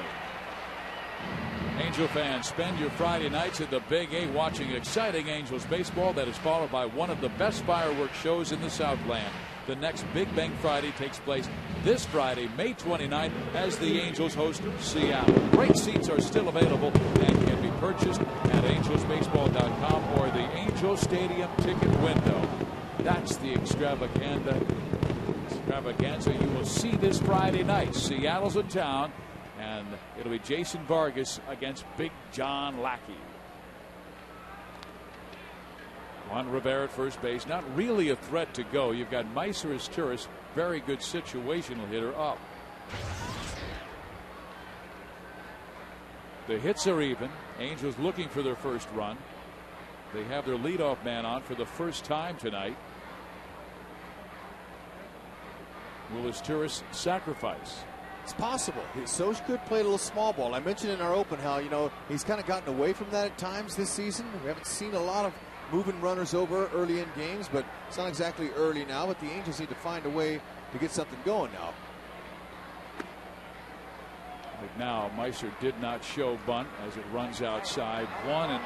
Angel fans, spend your Friday nights at the Big A watching exciting Angels baseball that is followed by one of the best fireworks shows in the Southland. The next Big Bang Friday takes place this Friday, May 29th, as the Angels host Seattle. Great seats are still available and can be purchased at angelsbaseball.com or the Angel Stadium ticket window. That's the extravaganza you will see this Friday night. Seattle's in town, and it'll be Jason Vargas against Big John Lackey. Juan Rivera at first base, not really a threat to go. You've got Mauricio Turris, very good situational hitter, up. The hits are even. Angels looking for their first run. They have their leadoff man on for the first time tonight. Will his Turris sacrifice? It's possible. Soj could play a little small ball. I mentioned in our open how, he's kind of gotten away from that at times this season. We haven't seen a lot of moving runners over early in games, but it's not exactly early now. But the Angels need to find a way to get something going now. But now Meiser did not show bunt as it runs outside 1-0.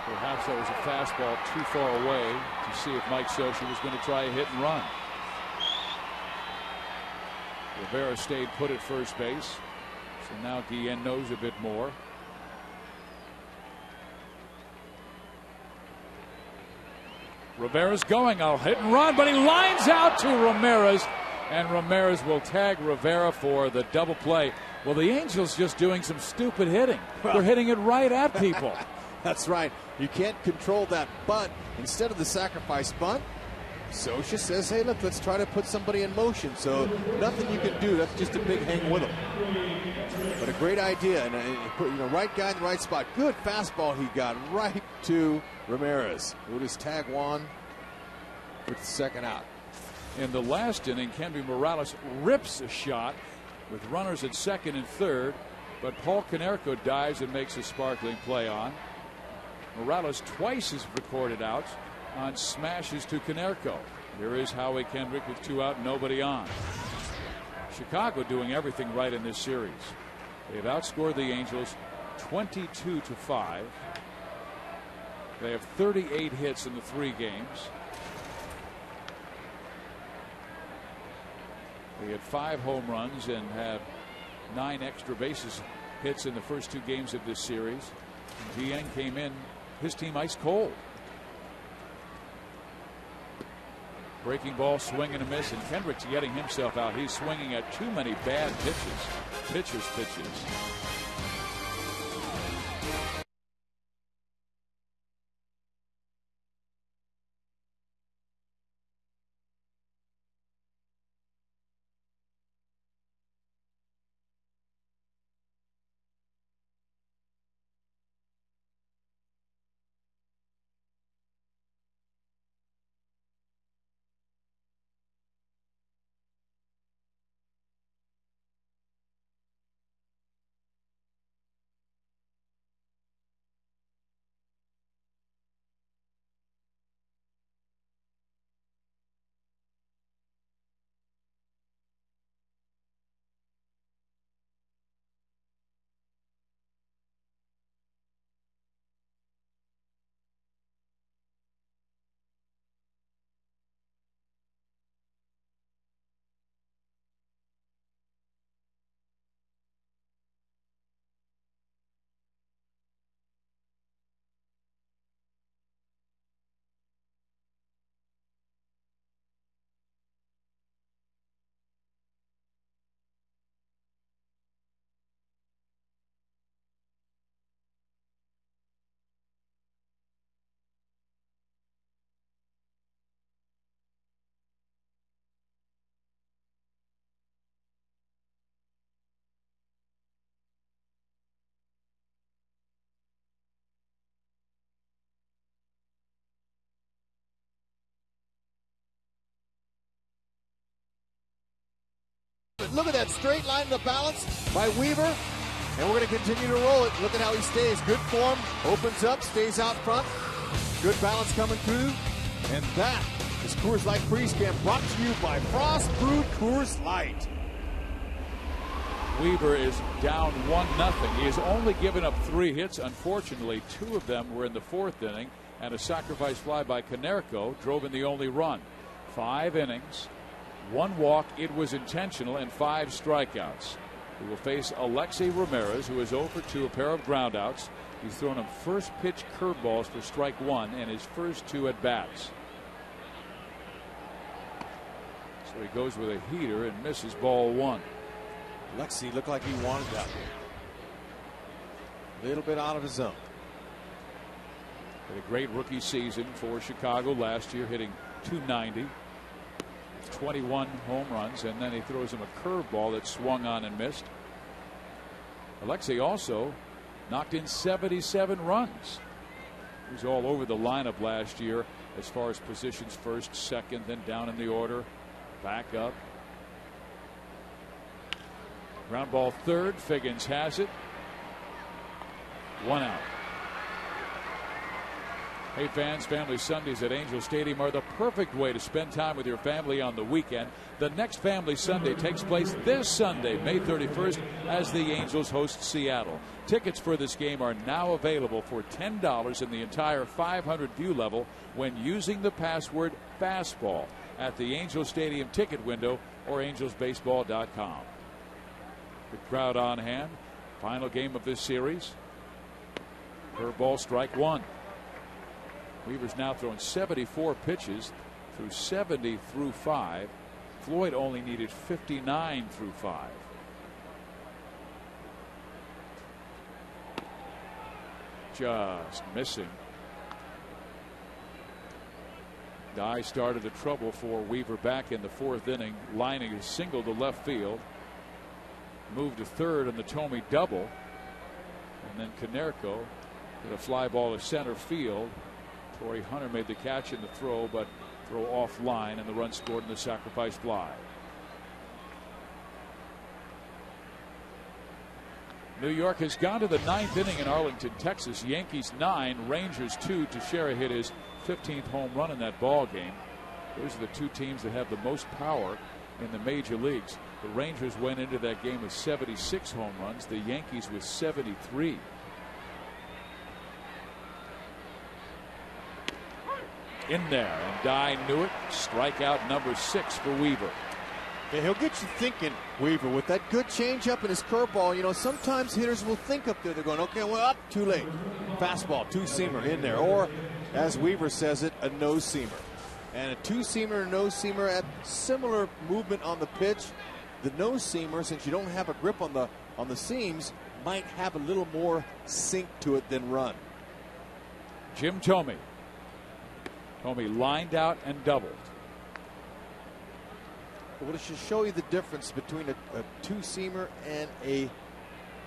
Perhaps that was a fastball too far away to see if Mike Scioscia was going to try a hit and run. Rivera stayed put at first base. So now Guillen knows a bit more. Rivera's going. I'll hit and run, but he lines out to Ramirez. And Ramirez will tag Rivera for the double play. Well, the Angels just doing some stupid hitting. They're hitting it right at people. That's right. You can't control that bunt. Instead of the sacrifice bunt, Scioscia says, hey, look, let's try to put somebody in motion. So nothing you can do. That's just a big hang with him. But a great idea. And right guy in the right spot. Good fastball he got right to Ramirez. We'll just tag Juan with the second out. In the last inning, Kenby Morales rips a shot with runners at second and third, but Paul Konerko dives and makes a sparkling play on. Morales twice has recorded outs on smashes to Konerko. Here is Howie Kendrick with 2 out, nobody on. Chicago doing everything right in this series. They've outscored the Angels 22-5. They have 38 hits in the 3 games. They had 5 home runs and have 9 extra bases hits in the first 2 games of this series. Guillen came in, his team ice cold. Breaking ball, swing and a miss, and Kendrick's getting himself out. He's swinging at too many bad pitches. Pitches. Look at that straight line of the balance by Weaver. And we're going to continue to roll it. Look at how he stays. Good form. Opens up. Stays out front. Good balance coming through. And that is Coors Light Freeze Camp, brought to you by Frost Brewed Coors Light. Weaver is down 1-0. He has only given up 3 hits. Unfortunately, 2 of them were in the 4th inning. And a sacrifice fly by Konerko drove in the only run. 5 innings. 1 walk, it was intentional, and 5 strikeouts. He will face Alexei Ramirez, who is 0 for 2, a pair of groundouts. He's thrown him first pitch curveballs for strike 1 in his first 2 at bats. So he goes with a heater and misses ball 1. Alexei looked like he wanted that one. A little bit out of his zone. Had a great rookie season for Chicago last year, hitting .290. 21 home runs, and then he throws him a curveball that swung on and missed. Alexei also knocked in 77 runs. He was all over the lineup last year as far as positions, first, second, then down in the order, back up. Ground ball third. Figgins has it. 1 out. Hey fans, Family Sundays at Angel Stadium are the perfect way to spend time with your family on the weekend. The next Family Sunday takes place this Sunday, May 31st, as the Angels host Seattle. Tickets for this game are now available for $10 in the entire 500 view level when using the password FASTBALL at the Angel Stadium ticket window or angelsbaseball.com. Good crowd on hand. Final game of this series. Curveball, strike one. Weaver's now thrown 74 pitches through 70 through 5. Floyd only needed 59 through 5. Just missing. Dye started the trouble for Weaver back in the 4th inning, lining a single to left field. Moved to third on the Thome double. And then Konerko hit a fly ball to center field. Torrey Hunter made the catch in the throw, but throw offline, and the run scored in the sacrifice fly. New York has gone to the 9th inning in Arlington, Texas. Yankees 9, Rangers 2. Teixeira hit his 15th home run in that ball game. Those are the two teams that have the most power in the major leagues. The Rangers went into that game with 76 home runs, the Yankees with 73. In there, and Dye knew it. Strikeout number 6 for Weaver. Yeah, he'll get you thinking, Weaver, with that good changeup and his curveball. You know, sometimes hitters will think up there. They're going, okay, well, up, too late. Fastball, two-seamer in there. Or, as Weaver says it, a nose-seamer. And a two-seamer and nose-seamer at similar movement on the pitch. The nose-seamer, since you don't have a grip on the seams, might have a little more sink to it than run. Jim Thome. Thome lined out and doubled. Well, it should show you the difference between a two-seamer and a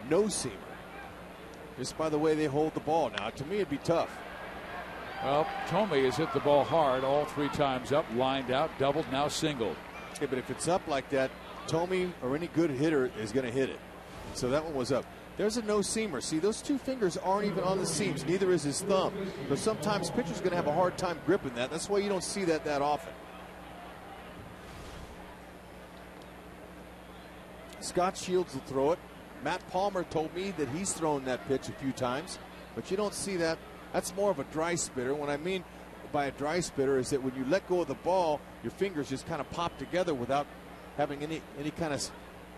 no-seamer. Just by the way they hold the ball. Now, to me, it'd be tough. Well, Thome has hit the ball hard all 3 times up, lined out, doubled, now singled. Yeah, but if it's up like that, Thome or any good hitter is going to hit it. So that one was up. There's a no-seamer. See, those 2 fingers aren't even on the seams. Neither is his thumb. But sometimes pitchers going to have a hard time gripping that. That's why you don't see that often. Scott Shields will throw it. Matt Palmer told me that he's thrown that pitch a few times. But you don't see that. That's more of a dry spitter. What I mean by a dry spitter is that when you let go of the ball, your fingers just kind of pop together without having any kind of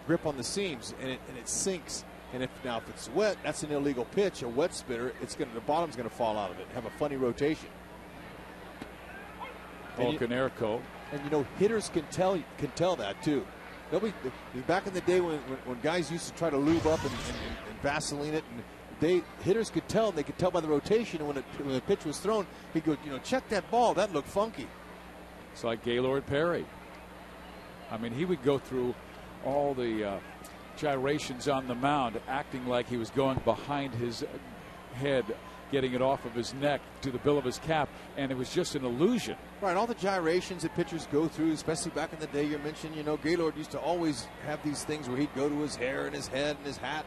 grip on the seams, and it sinks. And if it's wet, that's an illegal pitch. A wet spitter, the bottom's going to fall out of it and have a funny rotation. Paul Konerko. And you know, hitters can tell that too. Back in the day when guys used to try to lube up and Vaseline it, and hitters could tell. They could tell by the rotation. And when the pitch was thrown, he'd go, check that ball. That looked funky. It's like Gaylord Perry. I mean, he would go through all the gyrations on the mound, acting like he was going behind his head, getting it off of his neck to the bill of his cap, and it was just an illusion. Right, all the gyrations that pitchers go through, especially back in the day you mentioned, Gaylord used to always have these things where he'd go to his hair and his head and his hat,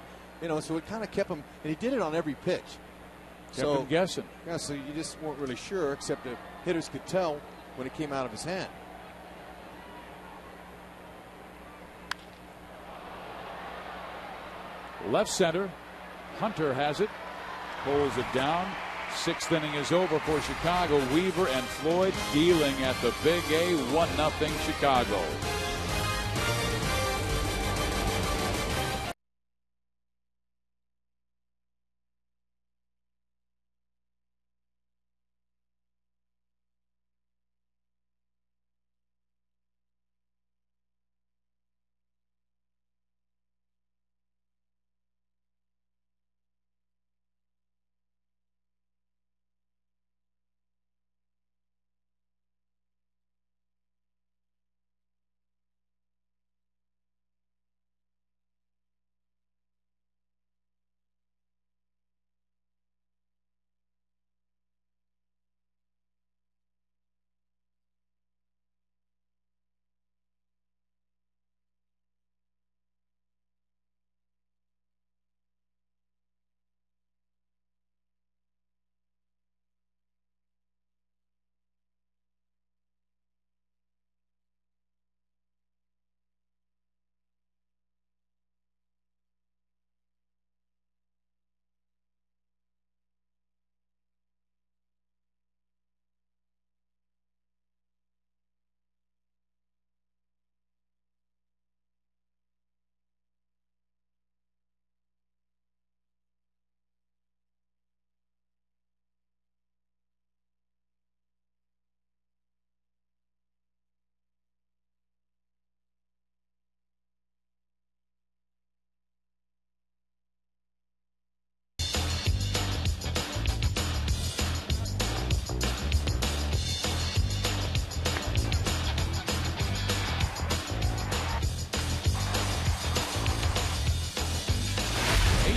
so it kind of kept him, and he did it on every pitch. Kept him guessing. Yeah, so you just weren't really sure, except the hitters could tell when it came out of his hand. Left center, Hunter has it, pulls it down. 6th inning is over for Chicago. Weaver and Floyd dealing at the Big A, 1-0 Chicago.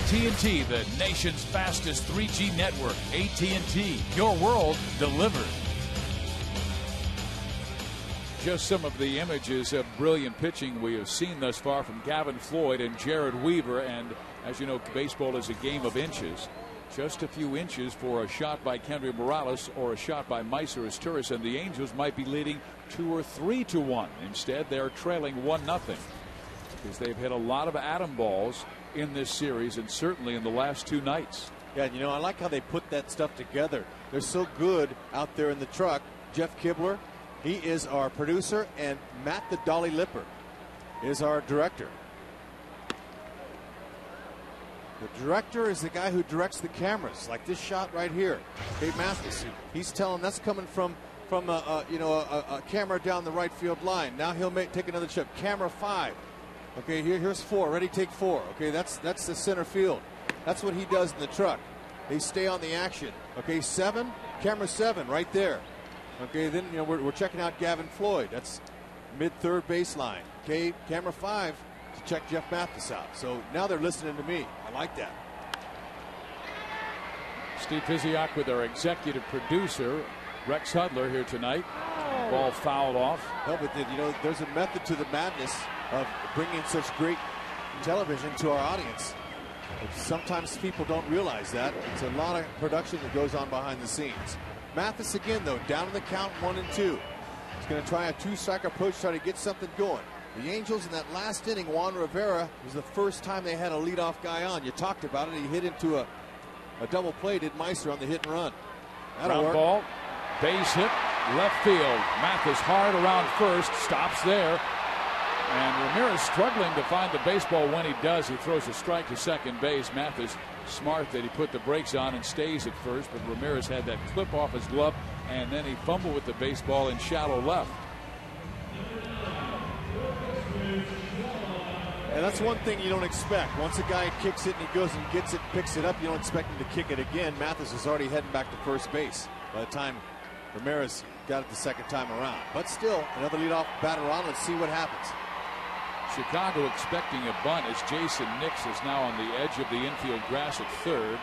AT&T, the nation's fastest 3G network. AT&T, your world delivered. Just some of the images of brilliant pitching we have seen thus far from Gavin Floyd and Jared Weaver. And as you know, baseball is a game of inches. Just a few inches for a shot by Kendry Morales or a shot by Meiser Asturias, and the Angels might be leading 2 or 3-1. Instead, they're trailing 1-0 because they've hit a lot of atom balls in this series and certainly in the last 2 nights. Yeah, you know, I like how they put that stuff together. They're so good out there in the truck. Jeff Kibler, he is our producer, and Matt the Dolly Lipper is our director. The director is the guy who directs the cameras, like this shot right here. Dave Mathis, he's telling that's coming from a camera down the right field line. Now he'll take another chip. Camera 5. Okay, here's 4. Ready, take 4. Okay, that's the center field. That's what he does in the truck. They stay on the action. Okay, 7. Camera 7 right there. Okay, then we're checking out Gavin Floyd. That's mid-third baseline. Okay, camera 5 to check Jeff Mathis out. So now they're listening to me. I like that. Steve Physiak with our executive producer, Rex Hudler, here tonight. Ball fouled off. No, but there's a method to the madness of bringing such great television to our audience. Sometimes people don't realize that. It's a lot of production that goes on behind the scenes. Mathis again, though, down in the count 1 and 2. He's going to try a 2-strike approach, try to get something going. The Angels in that last inning, Juan Rivera, was the first time they had a leadoff guy on. You talked about it. He hit into a double play, did Meiser on the hit and run. That'll work. Ball, base hit, left field. Mathis hard around first, stops there. And Ramirez struggling to find the baseball. When he does, he throws a strike to second base. Mathis smart that he put the brakes on and stays at first, but Ramirez had that clip off his glove, and then he fumbled with the baseball in shallow left. And that's one thing you don't expect. Once a guy kicks it and he goes and gets it, picks it up, you don't expect him to kick it again. Mathis is already heading back to first base by the time Ramirez got it the second time around. But still, another leadoff batter on. Let's see what happens. Chicago expecting a bunt as Jason Nix is now on the edge of the infield grass at third.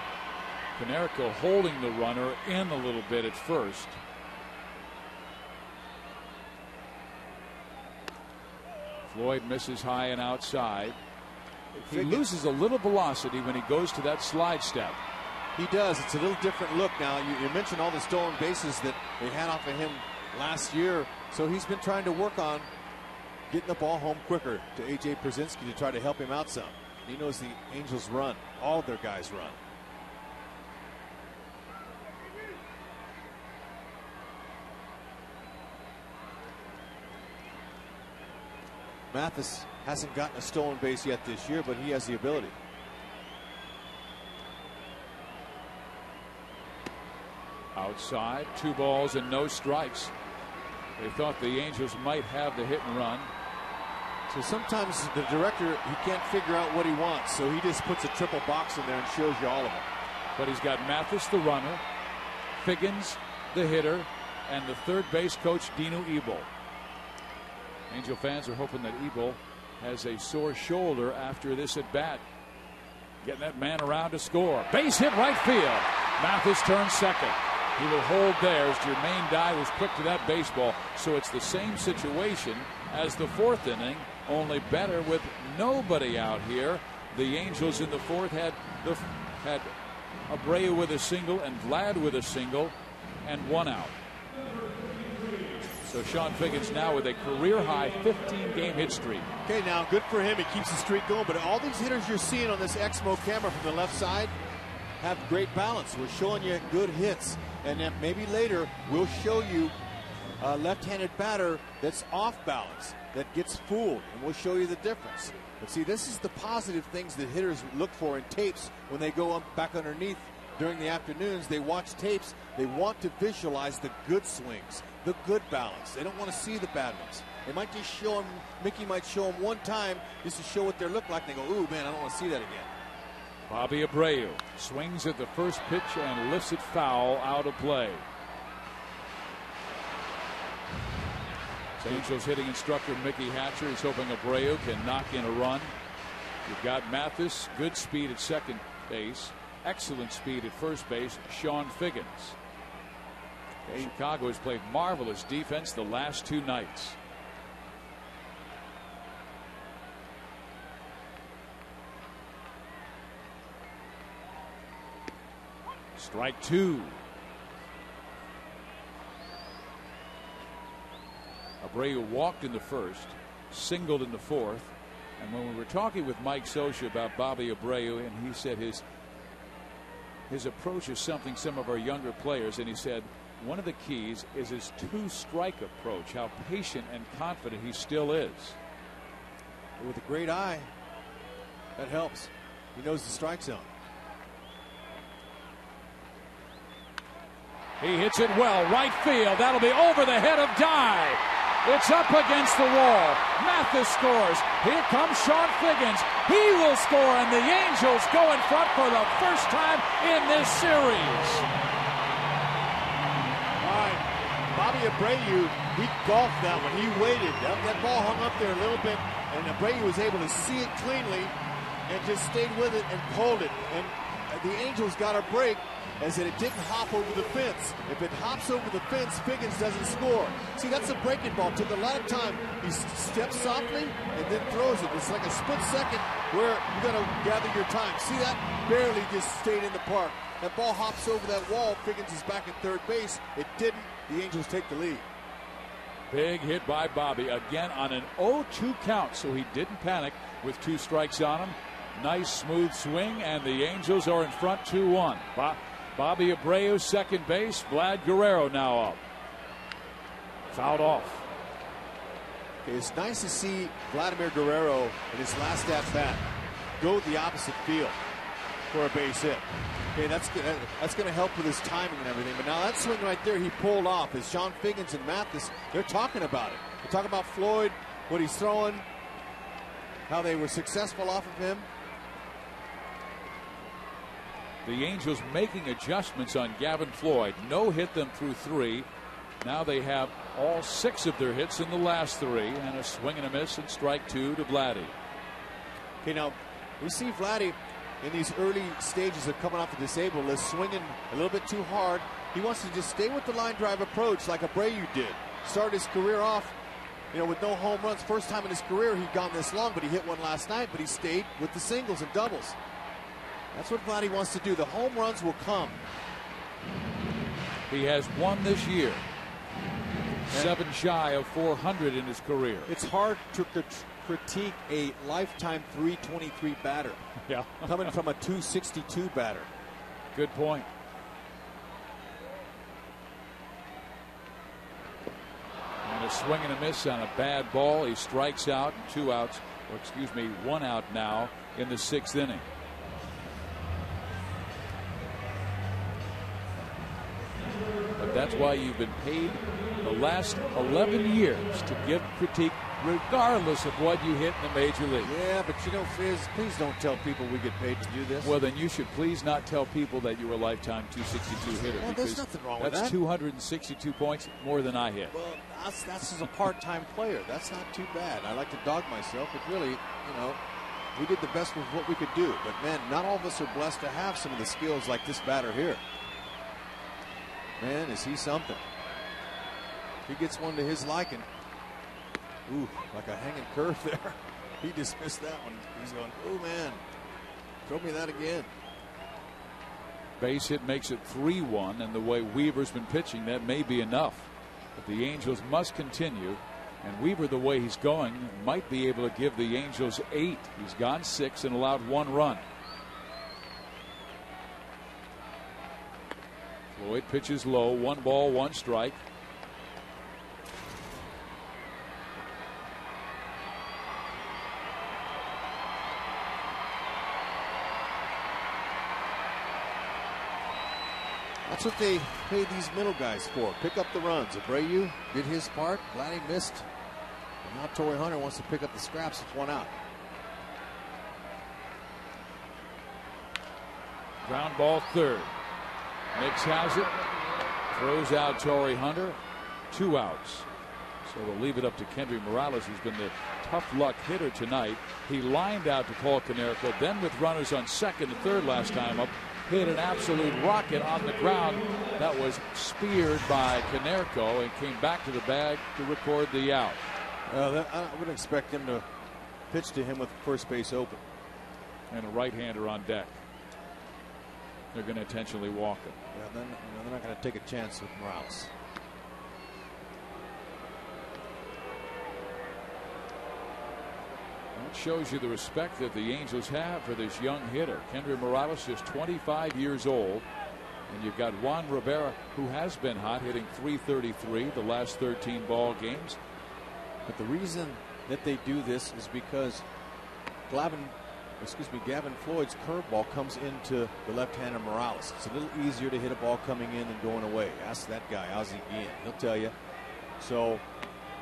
Konerko holding the runner in a little bit at first. Floyd misses high and outside. He loses a little velocity when he goes to that slide step. He does. It's a little different look now. You mentioned all the stolen bases that they had off of him last year. So he's been trying to work on getting the ball home quicker to A.J. Pierzynski to try to help him out some. He knows the Angels run. All their guys run. Mathis hasn't gotten a stolen base yet this year, but he has the ability. Outside, 2 balls and no strikes. They thought the Angels might have the hit and run. So sometimes the director, he can't figure out what he wants, so he just puts a triple box in there and shows you all of it. But he's got Mathis the runner, Figgins the hitter, and the third base coach Dino Ebel. Angel fans are hoping that Ebel has a sore shoulder after this at bat. Getting that man around to score. Base hit right field. Mathis turns second. He will hold there as Jermaine Dye was quick to that baseball. So it's the same situation as the 4th inning, only better with nobody out here. The Angels in the 4th had Abreu with a single and Vlad with a single and 1 out. So Sean Figgins now with a career-high 15-game hit streak. Okay, now good for him. He keeps the streak going. But all these hitters you're seeing on this Exmo camera from the left side have great balance. We're showing you good hits. And then maybe later we'll show you a left-handed batter that's off balance, that gets fooled. And we'll show you the difference. But see, this is the positive things that hitters look for in tapes when they go back underneath during the afternoons. They watch tapes. They want to visualize the good swings, the good balance. They don't want to see the bad ones. They might just show them, Mickey might show them one time just to show what they look like. They go, ooh, man, I don't want to see that again. Bobby Abreu swings at the first pitch and lifts it foul out of play. Angels hitting instructor Mickey Hatcher is hoping Abreu can knock in a run. You've got Mathis, good speed at second base, excellent speed at first base, Sean Figgins. Chicago has played marvelous defense the last 2 nights. Strike 2. Abreu walked in the first, singled in the fourth. And when we were talking with Mike Scioscia about Bobby Abreu, and he said his approach is something some of our younger players, and he said one of the keys is his 2-strike approach, how patient and confident he still is. With a great eye, that helps. He knows the strike zone. He hits it well, right field. That'll be over the head of Dye. It's up against the wall. Mathis scores. Here comes Sean Figgins. He will score, and the Angels go in front for the first time in this series. All right, Bobby Abreu, he golfed that one. He waited. That ball hung up there a little bit, and Abreu was able to see it cleanly and just stayed with it and pulled it. And the Angels got a break, as it didn't hop over the fence. If it hops over the fence, Figgins doesn't score. See, that's a breaking ball. Took a lot of time. He steps softly and then throws it. It's like a split second where you got to gather your time. See that? Barely just stayed in the park. That ball hops over that wall. Figgins is back at third base. It didn't. The Angels take the lead. Big hit by Bobby again on an 0-2 count, so he didn't panic with 2 strikes on him. Nice smooth swing, and the Angels are in front 2-1. Bobby Abreu, second base. Vlad Guerrero now up. Fouled off. It's nice to see Vladimir Guerrero in his last at-bat go the opposite field for a base hit. Okay, that's going to help with his timing and everything. But now that swing right there, he pulled off. As Sean Figgins and Mathis, they're talking about it. They're talking about Floyd, what he's throwing, how they were successful off of him. The Angels making adjustments on Gavin Floyd. No hit them through 3. Now they have all 6 of their hits in the last 3, and a swing and a miss and strike 2 to Vladdy. Okay, now we see Vladdy in these early stages of coming off the disabled list, swinging a little bit too hard. He wants to just stay with the line drive approach like Abreu did. Start his career off, with no home runs. First time in his career he'd gone this long, but he hit one last night, but he stayed with the singles and doubles. That's what Vladdy wants to do. The home runs will come. He has 1 this year. 7 shy of 400 in his career. It's hard to critique a lifetime 323 batter. Yeah. Coming from a 262 batter. Good point. And a swing and a miss on a bad ball. He strikes out, 2 outs, or excuse me, 1 out now in the 6th inning. But that's why you've been paid the last 11 years to give critique regardless of what you hit in the major league. Yeah, but Fizz, please don't tell people we get paid to do this. Well, then you should please not tell people that you're a lifetime 262 hitter. Well, there's nothing wrong with that. That's 262 points more than I hit. Well, that's as a part-time player. That's not too bad. I like to dog myself, but really, we did the best with what we could do. But, man, not all of us are blessed to have some of the skills like this batter here. Man, is he something. He gets one to his liking. Ooh, like a hanging curve there. He dismissed that one. He's going, oh, man, throw me that again. Base hit makes it 3-1, and the way Weaver's been pitching, that may be enough. But the Angels must continue, and Weaver, the way he's going, might be able to give the Angels 8. He's gone 6 and allowed 1 run. Floyd pitches low, 1 ball, 1 strike. That's what they pay these middle guys for. Pick up the runs. Abreu did his part. Vladdy missed. And now Torrey Hunter wants to pick up the scraps with 1 out. Ground ball, 3rd. Nix has it. Throws out Torrey Hunter. 2 outs. So they'll leave it up to Kendry Morales, who's been the tough luck hitter tonight. He lined out to Paul Konerko, then with runners on second and third last time up, hit an absolute rocket on the ground that was speared by Konerko and came back to the bag to record the out. I would expect him to pitch to him with first base open. And a right-hander on deck. They're going to intentionally walk him. Yeah, then they're not going to take a chance with Morales. That shows you the respect that the Angels have for this young hitter. Kendry Morales, just 25 years old. And you've got Juan Rivera, who has been hot, hitting .333 the last 13 ball games. But the reason that they do this is because Gavin Floyd's curveball comes into the left-hander Morales. It's a little easier to hit a ball coming in than going away. Ask that guy, Ozzie Guillen. He'll tell you. So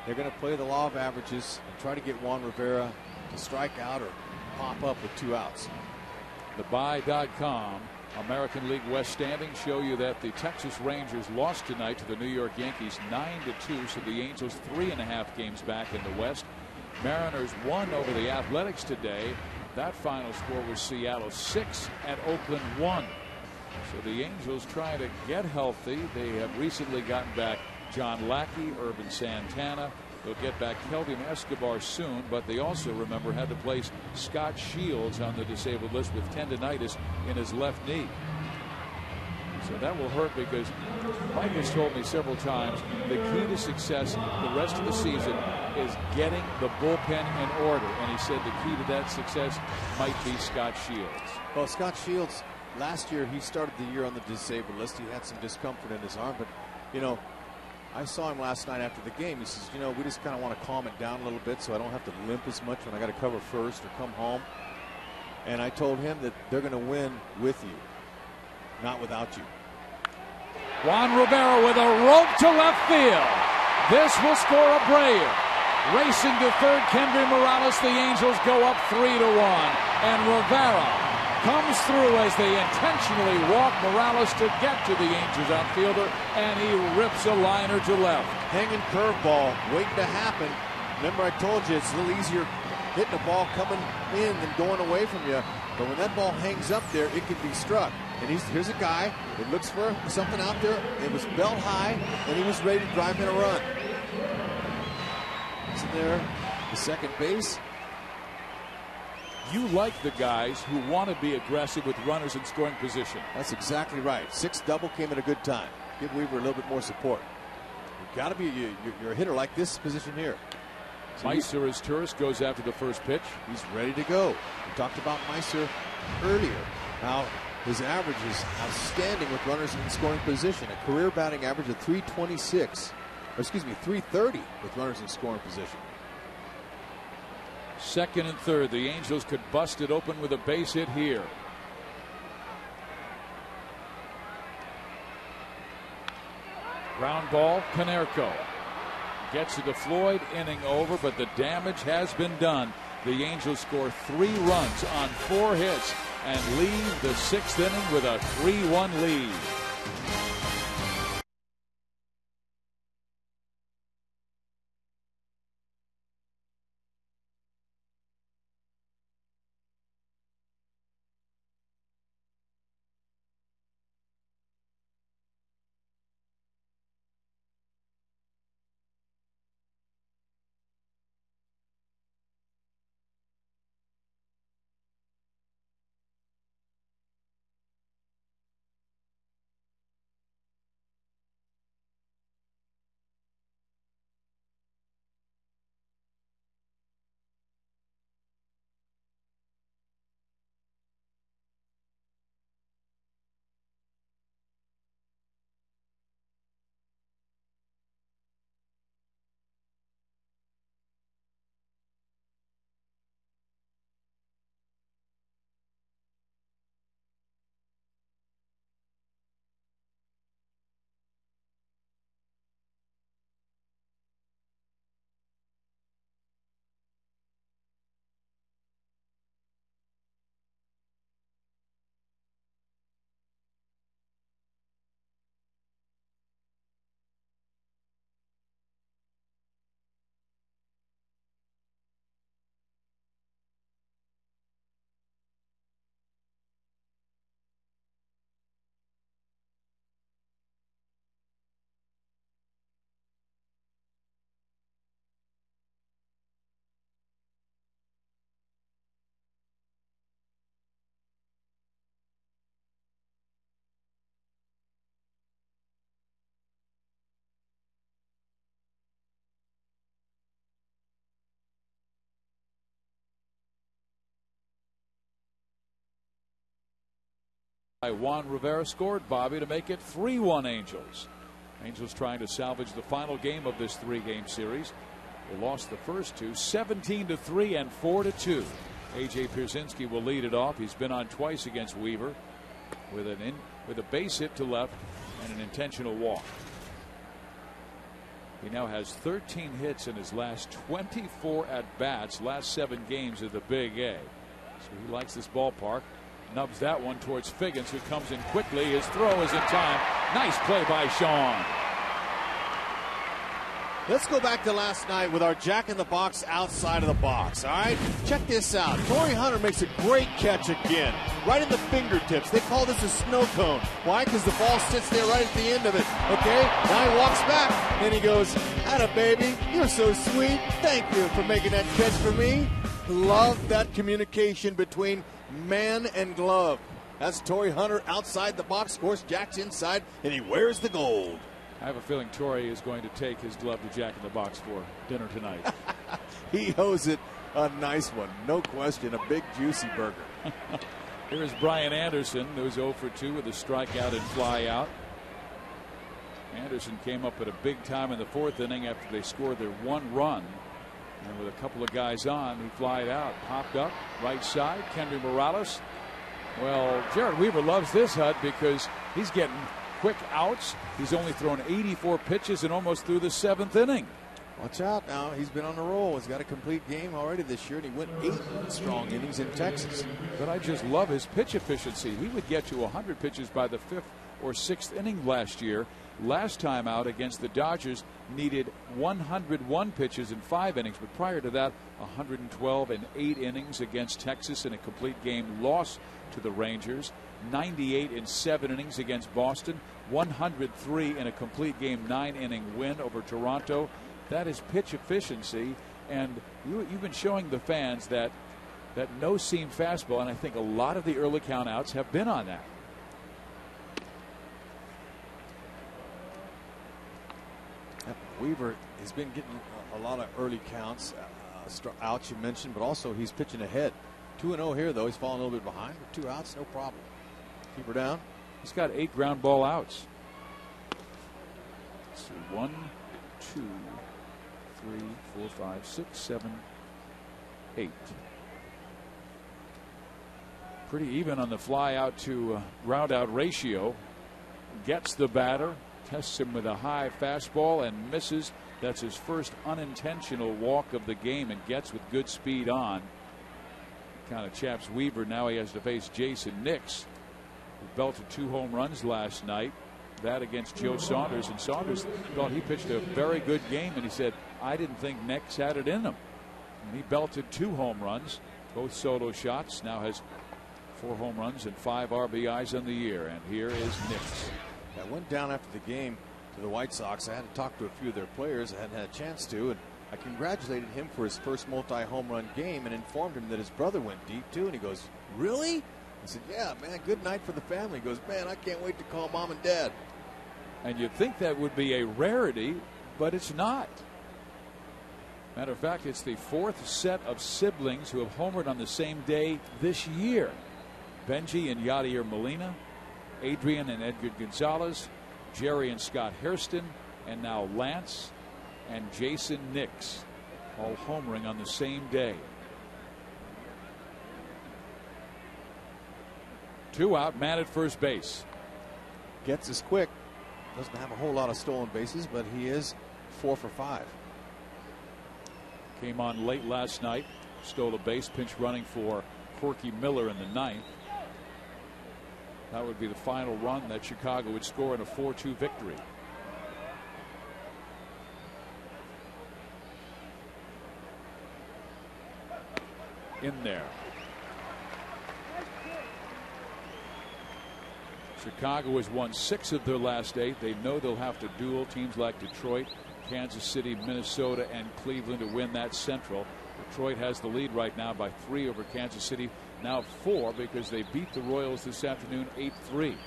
they're going to play the law of averages and try to get Juan Rivera to strike out or pop up with 2 outs. TheBuy.com American League West standings show you that the Texas Rangers lost tonight to the New York Yankees 9-2, so the Angels 3.5 games back in the West. Mariners won over the Athletics today. That final score was Seattle 6 and Oakland 1. So the Angels trying to get healthy. They have recently gotten back John Lackey, Urban Santana. They'll get back Kelvin Escobar soon, but they also, remember, had to place Scott Shields on the disabled list with tendonitis in his left knee. So that will hurt, because Mike has told me several times the key to success the rest of the season is getting the bullpen in order. And he said the key to that success might be Scott Shields. Well, Scott Shields, last year he started the year on the disabled list. He had some discomfort in his arm, but, you know, I saw him last night after the game. He says, you know, we just kind of want to calm it down a little bit so I don't have to limp as much when I got to cover first or come home. And I told him that they're going to win with you, not without you. Juan Rivera with a rope to left field. This will score Abreu. Racing to third, Kendry Morales. The Angels go up 3-1. And Rivera comes through as they intentionally walk Morales to get to the Angels outfielder, and he rips a liner to left. Hanging curveball waiting to happen. Remember, I told you it's a little easier hitting a ball coming in than going away from you. But when that ball hangs up there, it can be struck. And here's a guy that looks for something out there. It was belt high, and he was ready to drive in a run. Is there the second base? You like the guys who want to be aggressive with runners in scoring position. That's exactly right. 6 double came at a good time. Give Weaver a little bit more support. You've got to be you're a hitter like this position here. So Meiser, as tourist, goes after the first pitch. He's ready to go. We talked about Meiser earlier. Now his average is outstanding with runners in scoring position. A career batting average of 326. Or excuse me, 330 with runners in scoring position. Second and third. The Angels could bust it open with a base hit here. Ground ball, Konerko. Gets it to Floyd, inning over, but the damage has been done. The Angels score 3 runs on 4 hits and leave the 6th inning with a 3-1 lead. Juan Rivera scored, Bobby, to make it 3-1 Angels. Angels trying to salvage the final game of this 3-game series. They lost the first two, 17-3 and 4-2. A.J. Pierzynski will lead it off. He's been on twice against Weaver with a base hit to left and an intentional walk. He now has 13 hits in his last 24 at-bats, last 7 games of the Big A. So he likes this ballpark. Nubs that one towards Figgins, who comes in quickly. His throw is in time. Nice play by Sean. Let's go back to last night with our Jack in the Box outside of the box. All right, check this out. Torii Hunter makes a great catch again, right in the fingertips. They call this a snow cone. Why? Because the ball sits there right at the end of it. Okay, now he walks back and he goes, "Atta baby, you're so sweet. Thank you for making that catch for me." Love that communication between man and glove. That's Torii Hunter outside the box. Of course, Jack's inside, and he wears the gold. I have a feeling Torii is going to take his glove to Jack in the Box for dinner tonight. He owes it a nice one, no question, a big juicy burger. Here is Brian Anderson, who's 0 for 2 with a strikeout and fly out. Anderson came up at a big time in the 4th inning after they scored their 1 run. And with a couple of guys on, he flied out, popped up, right side. Kendry Morales. Well, Jared Weaver loves this, Hud, because he's getting quick outs. He's only thrown 84 pitches and almost through the 7th inning. Watch out now. He's been on the roll. He's got a complete game already this year, and he went 8 strong innings in Texas. But I just love his pitch efficiency. He would get to 100 pitches by the 5th or 6th inning last year. Last time out against the Dodgers, needed 101 pitches in 5 innings. But prior to that, 112 in 8 innings against Texas in a complete game loss to the Rangers. 98 in 7 innings against Boston. 103 in a complete game 9-inning win over Toronto. That is pitch efficiency. And you've been showing the fans that no-seam fastball, and I think a lot of the early countouts have been on that. Weaver has been getting a lot of early counts, outs you mentioned, but also he's pitching ahead. 2-0 here, though. He's falling a little bit behind. 2 outs, no problem. Keep her down. He's got 8 ground ball outs. Let's see, 1, 2, 3, 4, 5, 6, 7, 8. Pretty even on the fly out to ground out ratio. Gets the batter. Tests him with a high fastball and misses. That's his first unintentional walk of the game, and gets with good speed on. Kind of chaps Weaver. Now he has to face Jason Nix, who belted 2 home runs last night. That against Joe Saunders, and Saunders thought he pitched a very good game, and he said, "I didn't think Nix had it in him." And he belted 2 home runs, both solo shots. Now has 4 home runs and 5 RBIs on the year. And here is Nix. I went down after the game to the White Sox. I had to talk to a few of their players. I hadn't had a chance to, and I congratulated him for his first multi-home run game and informed him that his brother went deep too. And he goes, "Really?" I said, "Yeah, man, good night for the family." He goes, "Man, I can't wait to call Mom and Dad." And you'd think that would be a rarity, but it's not. Matter of fact, it's the 4th set of siblings who have homered on the same day this year. Benji and Yadier Molina, Adrian and Edgar Gonzalez, Jerry and Scott Hairston, and now Lance and Jason Nix, all homering on the same day. 2 out, man at first base. Gets us quick. Doesn't have a whole lot of stolen bases, but he is 4 for 5. Came on late last night, stole a base, pinch running for Corky Miller in the 9th. That would be the final run that Chicago would score in a 4-2 victory. In there. Chicago has won 6 of their last 8. They know they'll have to duel teams like Detroit, Kansas City, Minnesota, and Cleveland to win that Central. Detroit has the lead right now by 3 over Kansas City. Now 4 because they beat the Royals this afternoon 8-3.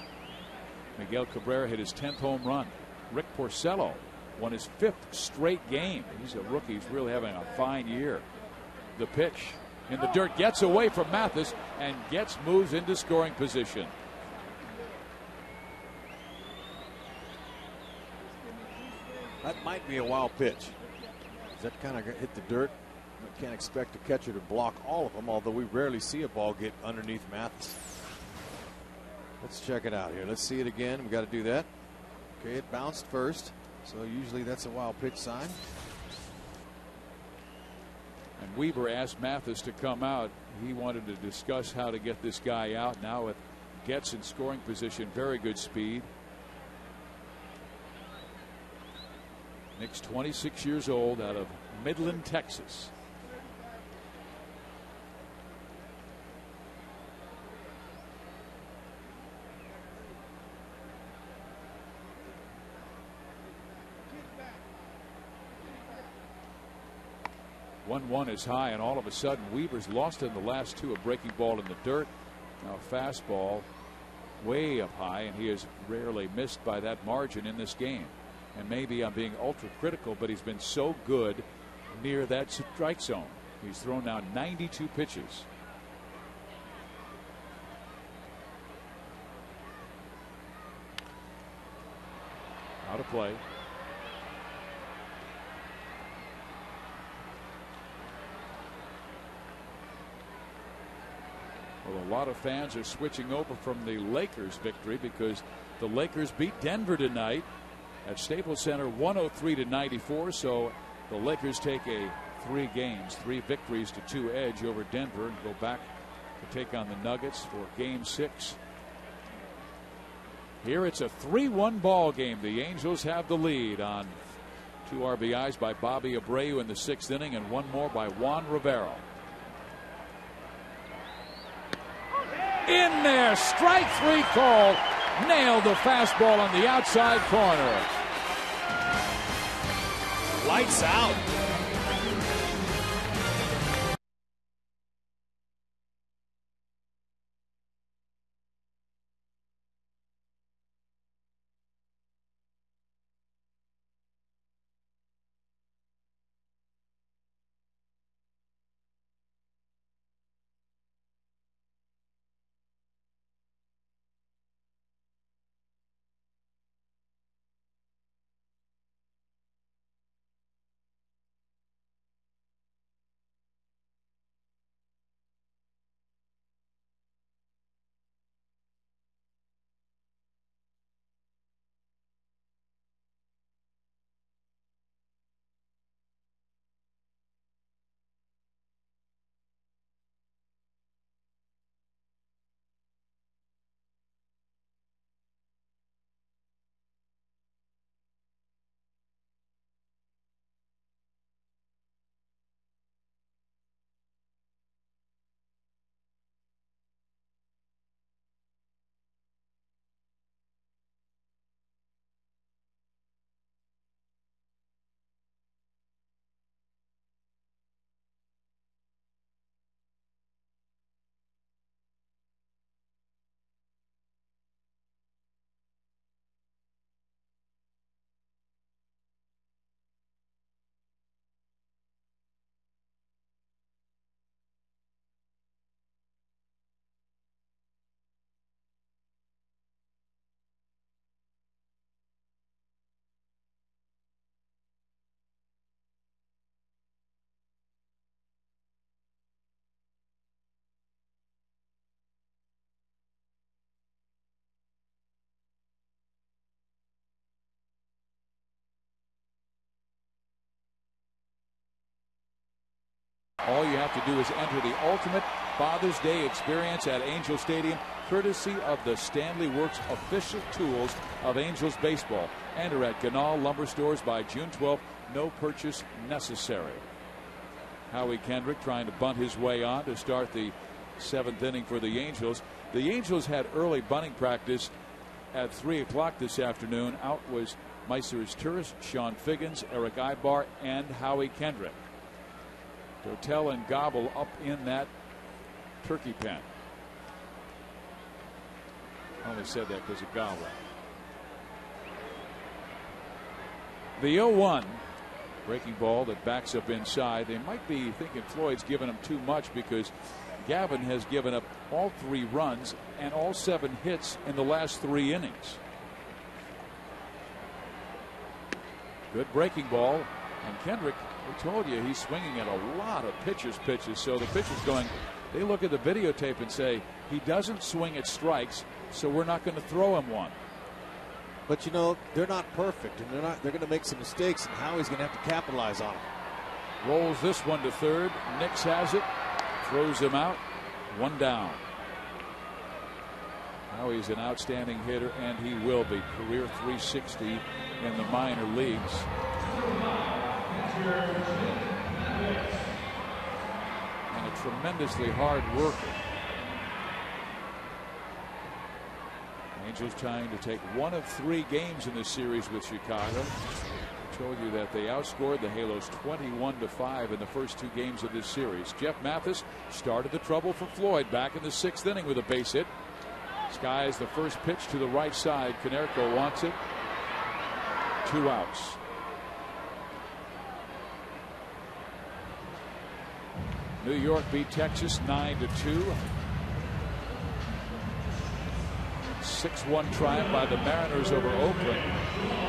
Miguel Cabrera hit his 10th home run. Rick Porcello won his 5th straight game. He's a rookie. He's really having a fine year. The pitch in the dirt, gets away from Mathis, and moves into scoring position. That might be a wild pitch. That kind of hit the dirt. We can't expect a catcher to block all of them, although we rarely see a ball get underneath Mathis. Let's check it out here. Let's see it again. We got to do that. Okay, it bounced first, so usually that's a wild pitch sign. And Weaver asked Mathis to come out. He wanted to discuss how to get this guy out. Now it gets in scoring position. Very good speed. Nick's 26 years old, out of Midland, Texas. One is high, and all of a sudden Weaver's lost in the last two. A breaking ball in the dirt. Now a fastball way up high, and he is rarely missed by that margin in this game. And maybe I'm being ultra critical, but he's been so good near that strike zone. He's thrown now 92 pitches. Out of play. Well, a lot of fans are switching over from the Lakers victory because the Lakers beat Denver tonight at Staples Center 103-94. So the Lakers take a 3 victories to 2 edge over Denver and go back to take on the Nuggets for game 6. Here it's a 3-1 ball game. The Angels have the lead on 2 RBIs by Bobby Abreu in the 6th inning and 1 more by Juan Rivera. In there, strike 3 call. Nailed the fastball on the outside corner. Lights out. All you have to do is enter the ultimate Father's Day experience at Angel Stadium, courtesy of the Stanley Works official tools of Angels baseball. Enter at Ganal Lumber Stores by June 12th. No purchase necessary. Howie Kendrick trying to bunt his way on to start the 7th inning for the Angels. The Angels had early bunting practice at 3 o'clock this afternoon. Out was Meiser's Turris, Sean Figgins, Eric Ibar, and Howie Kendrick. Dotel and Gobble up in that turkey pen. I only said that because of Gobble. The 0-1 breaking ball that backs up inside. They might be thinking Floyd's given him too much because Gavin has given up all 3 runs and all 7 hits in the last 3 innings. Good breaking ball. And Kendrick, we told you, he's swinging at a lot of pitchers' pitches. So the pitcher's going, they look at the videotape and say, he doesn't swing at strikes, so we're not going to throw him one. But, you know, they're not perfect, and they're going to make some mistakes, and Howie's going to have to capitalize on them. Rolls this one to third. Nix has it. Throws him out. One down. Howie's an outstanding hitter, and he will be. Career 360 in the minor leagues. And a tremendously hard worker. Angels trying to take one of 3 games in this series with Chicago. I told you that they outscored the Halos 21-5 in the first 2 games of this series. Jeff Mathis started the trouble for Floyd back in the 6th inning with a base hit. Skies the first pitch to the right side. Konerko wants it. 2 outs. New York beat Texas 9-2. 6-1 triumph by the Mariners over Oakland.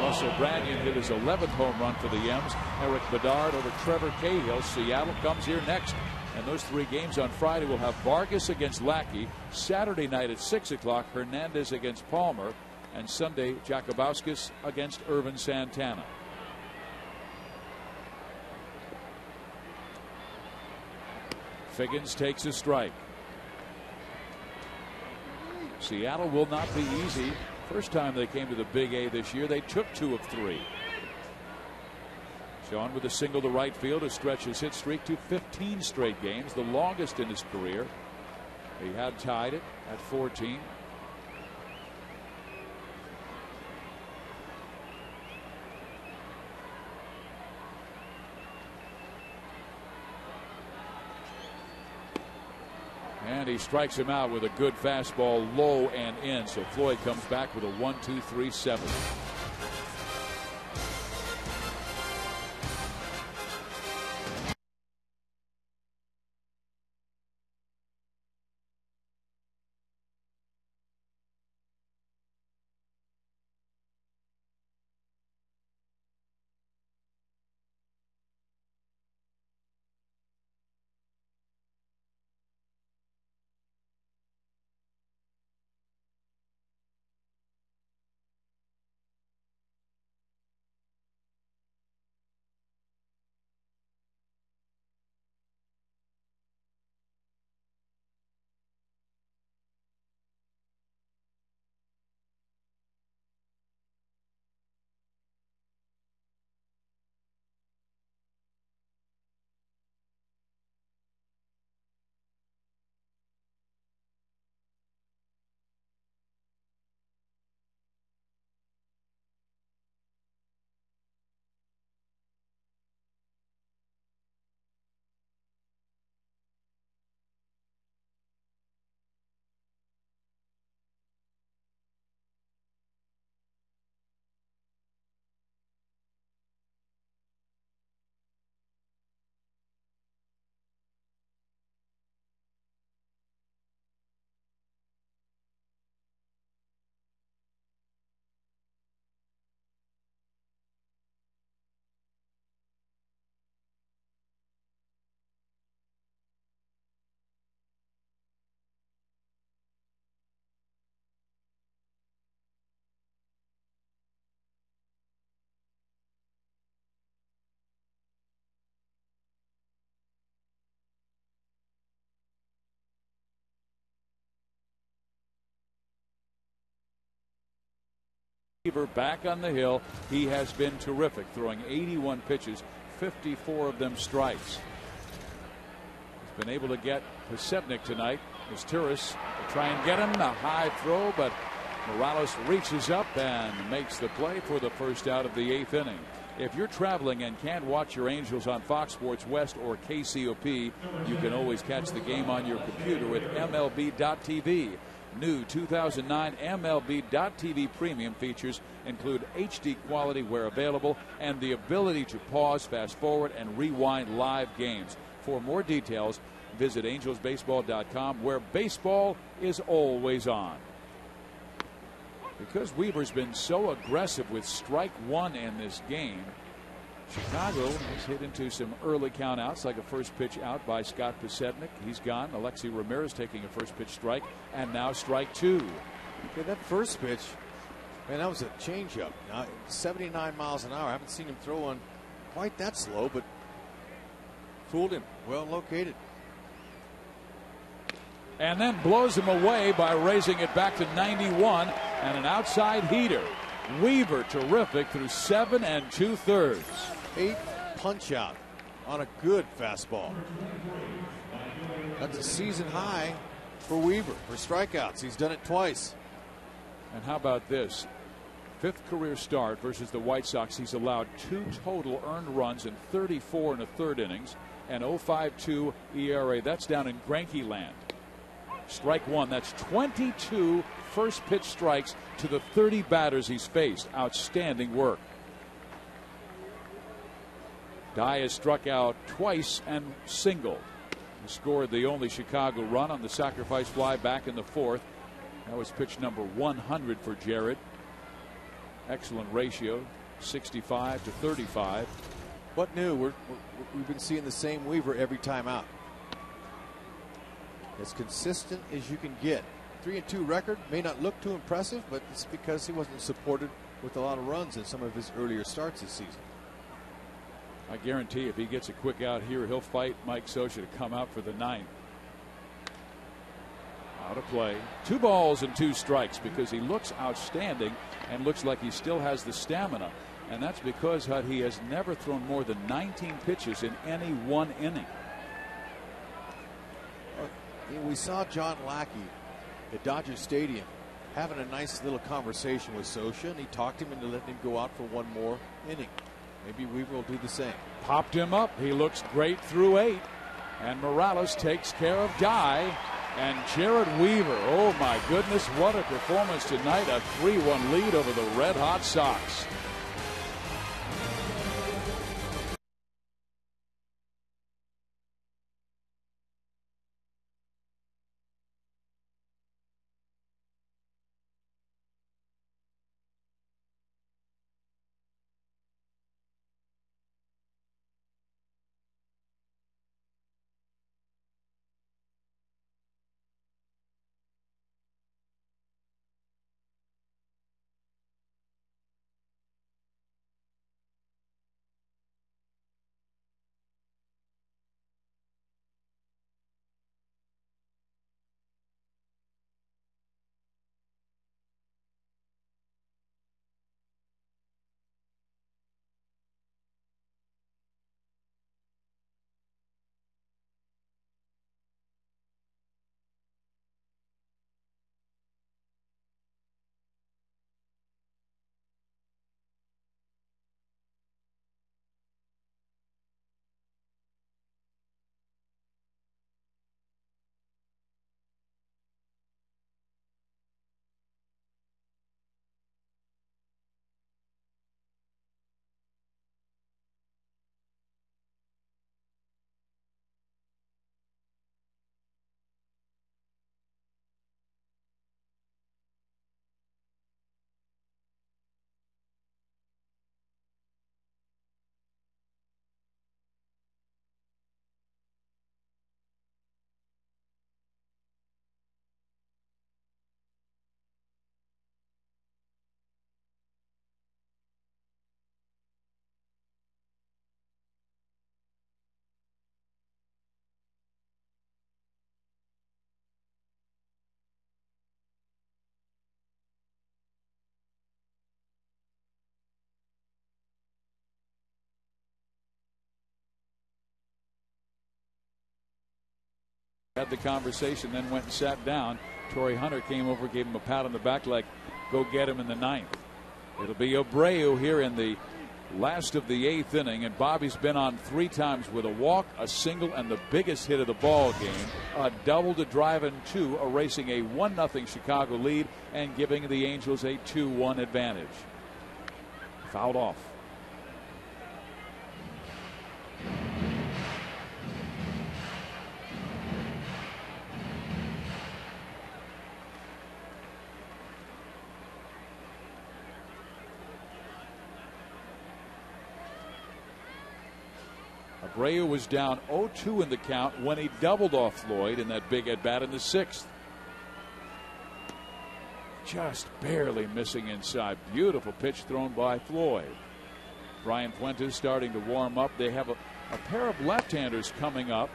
Russell Branyan hit his 11th home run for the M's. Eric Bedard over Trevor Cahill. Seattle comes here next. And those 3 games on Friday will have Vargas against Lackey. Saturday night at 6 o'clock, Hernandez against Palmer. And Sunday, Jakubowskis against Irvin Santana. Figgins takes a strike. Seattle will not be easy. First time they came to the Big A this year, they took 2 of 3. Sean with a single to right field to stretch his hit streak to 15 straight games, the longest in his career. He had tied it at 14. And he strikes him out with a good fastball, low and in. So Floyd comes back with a 1-2-3-7. Back on the hill. He has been terrific, throwing 81 pitches, 54 of them strikes. He's been able to get Pasebnik tonight. Misturis to try and get him. A high throw, but Morales reaches up and makes the play for the first out of the 8th inning. If you're traveling and can't watch your Angels on Fox Sports West or KCOP, you can always catch the game on your computer with MLB.tv. New 2009 MLB.tv premium features include HD quality where available and the ability to pause, fast forward, and rewind live games. For more details, visit angelsbaseball.com, where baseball is always on. Because Weaver's been so aggressive with strike 1 in this game, Chicago has hit into some early count outs, like a first pitch out by Scott Podsednik. He's gone. Alexei Ramirez taking a first pitch strike, and now strike two. Okay, that first pitch, man, that was a changeup. Now 79 miles an hour. I haven't seen him throw one quite that slow, but fooled him. Well located. And then blows him away by raising it back to 91, and an outside heater. Weaver terrific through 7 2/3. 8th punch out on a good fastball. That's a season high for Weaver for strikeouts. He's done it twice. And how about this? 5th career start versus the White Sox. He's allowed 2 total earned runs in 34 1/3 innings and 0.52 ERA. That's down in Greinke land. Strike one. That's 22 first pitch strikes to the 30 batters he's faced. Outstanding work. Dye has struck out twice and singled. He scored the only Chicago run on the sacrifice fly back in the 4th. That was pitch number 100 for Jared. Excellent ratio, 65 to 35. What new? We've been seeing the same Weaver every time out. As consistent as you can get. 3-2 record may not look too impressive, but it's because he wasn't supported with a lot of runs in some of his earlier starts this season. I guarantee if he gets a quick out here, he'll fight Mike Scioscia to come out for the 9th. Out of play. 2 balls and 2 strikes because he looks outstanding and looks like he still has the stamina. And that's because he has never thrown more than 19 pitches in any one inning. We saw John Lackey at Dodger Stadium having a nice little conversation with Scioscia, and he talked him into letting him go out for one more inning. Maybe Weaver will do the same. Popped him up. He looks great through 8. And Morales takes care of Dye. And Jared Weaver, oh my goodness, what a performance tonight. A 3-1 lead over the Red Hot Sox. Had the conversation, then went and sat down. Torrey Hunter came over, gave him a pat on the back like, go get him in the 9th. It'll be Abreu here in the last of the 8th inning, and Bobby's been on 3 times with a walk, a single, and the biggest hit of the ball game. A double to drive in 2, erasing a 1-0 Chicago lead and giving the Angels a 2-1 advantage. Fouled off. Abreu was down 0-2 in the count when he doubled off Floyd in that big at bat in the 6th. Just barely missing inside. Beautiful pitch thrown by Floyd. Brian Fuentes starting to warm up. They have a pair of left-handers coming up.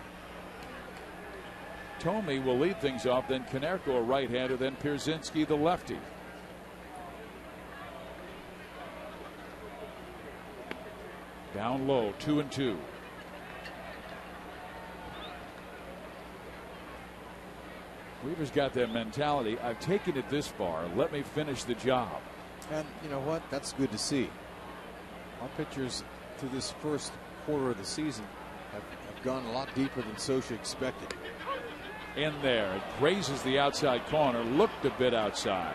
Thome will lead things off, then Konerko, a right-hander, then Pierzynski, the lefty. Down low, 2-2. Weaver's got that mentality. I've taken it this far. Let me finish the job. And you know what? That's good to see. Our pitchers through this first quarter of the season have gone a lot deeper than Scioscia expected. In there, it grazes the outside corner. Looked a bit outside.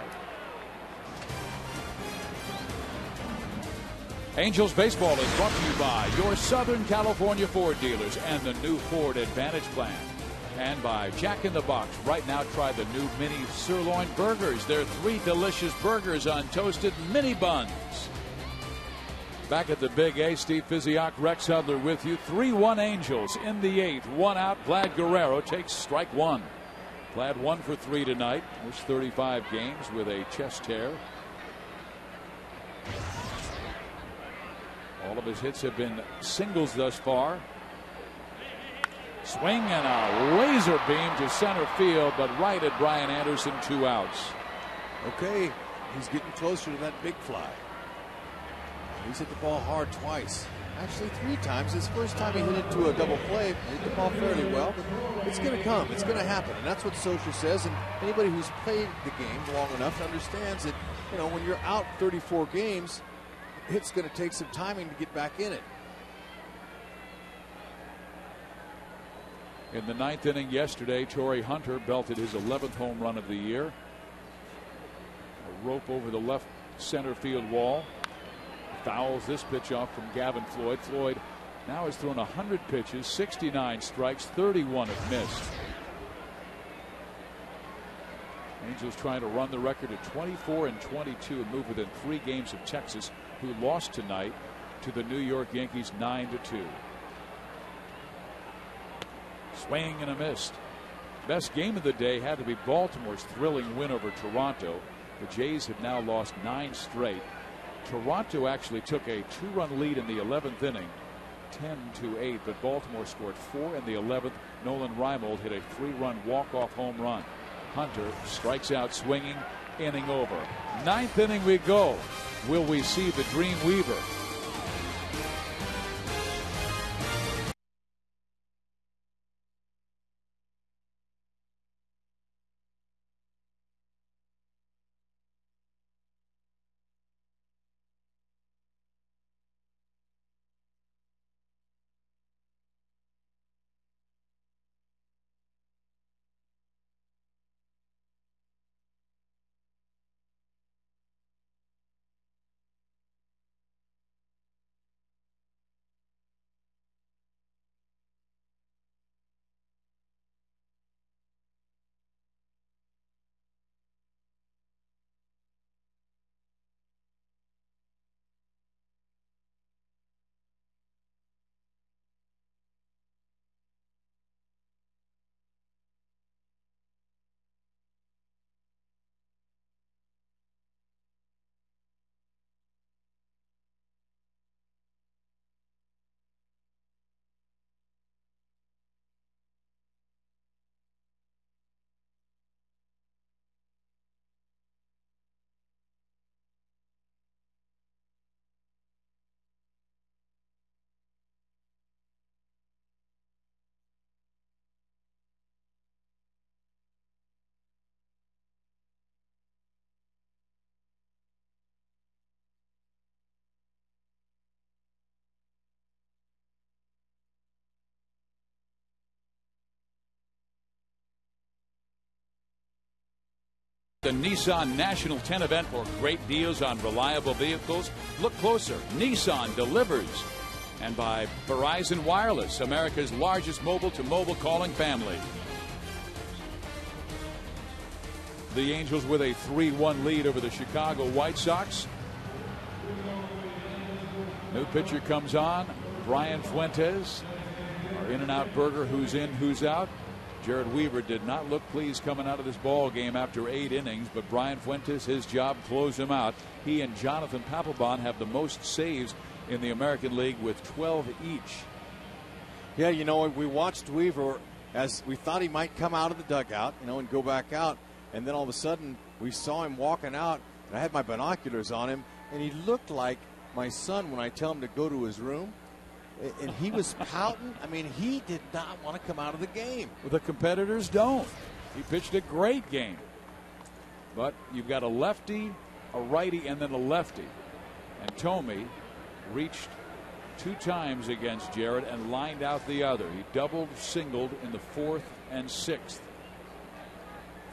Angels baseball is brought to you by your Southern California Ford dealers and the new Ford Advantage plan. And by Jack in the Box. Right now, try the new mini sirloin burgers. They're 3 delicious burgers on toasted mini buns. Back at the Big A, Steve Physioc, Rex Hudler with you. 3-1 Angels in the 8th. 1 out. Vlad Guerrero takes strike 1. Vlad 1 for 3 tonight. Missed 35 games with a chest tear. All of his hits have been singles thus far. Swing and a laser beam to center field, but right at Brian Anderson, 2 outs. Okay, he's getting closer to that big fly. He's hit the ball hard twice. Actually 3 times. His first time he hit it to a double play, hit the ball fairly well, but it's going to come. It's going to happen. And that's what Scioscia says. And anybody who's played the game long enough understands that, you know, when you're out 34 games, it's going to take some timing to get back in it. In the 9th inning yesterday, Torrey Hunter belted his 11th home run of the year. A rope over the left center field wall. Fouls this pitch off from Gavin Floyd. Floyd now has thrown 100 pitches, 69 strikes, 31 have missed. Angels trying to run the record at 24-22 and move within 3 games of Texas, who lost tonight to the New York Yankees 9-2. Swing and a miss. Best game of the day had to be Baltimore's thrilling win over Toronto. The Jays have now lost 9 straight. Toronto actually took a 2-run lead in the 11th inning, 10-8, but Baltimore scored 4 in the 11th. Nolan Reimold hit a 3-run walk-off home run. Hunter strikes out swinging, inning over. 9th inning we go. Will we see the Dream Weaver? The Nissan National 10 event for great deals on reliable vehicles. Look closer. Nissan delivers. And by Verizon Wireless, America's largest mobile-to-mobile calling family. The Angels with a 3-1 lead over the Chicago White Sox. New pitcher comes on, Brian Fuentes. Our In-N-Out Burger who's in, who's out. Jared Weaver did not look pleased coming out of this ball game after 8 innings, but Brian Fuentes, his job, closed him out. He and Jonathan Papelbon have the most saves in the American League with 12 each. Yeah, you know, we watched Weaver as we thought he might come out of the dugout, you know, and go back out. And then all of a sudden we saw him walking out, and I had my binoculars on him, and he looked like my son when I tell him to go to his room. And he was pouting. I mean, he did not want to come out of the game. Well, the competitors don't. He pitched a great game. But you've got a lefty, a righty, and then a lefty. And Thome reached 2 times against Jared and lined out the other. He doubled, singled in the 4th and 6th.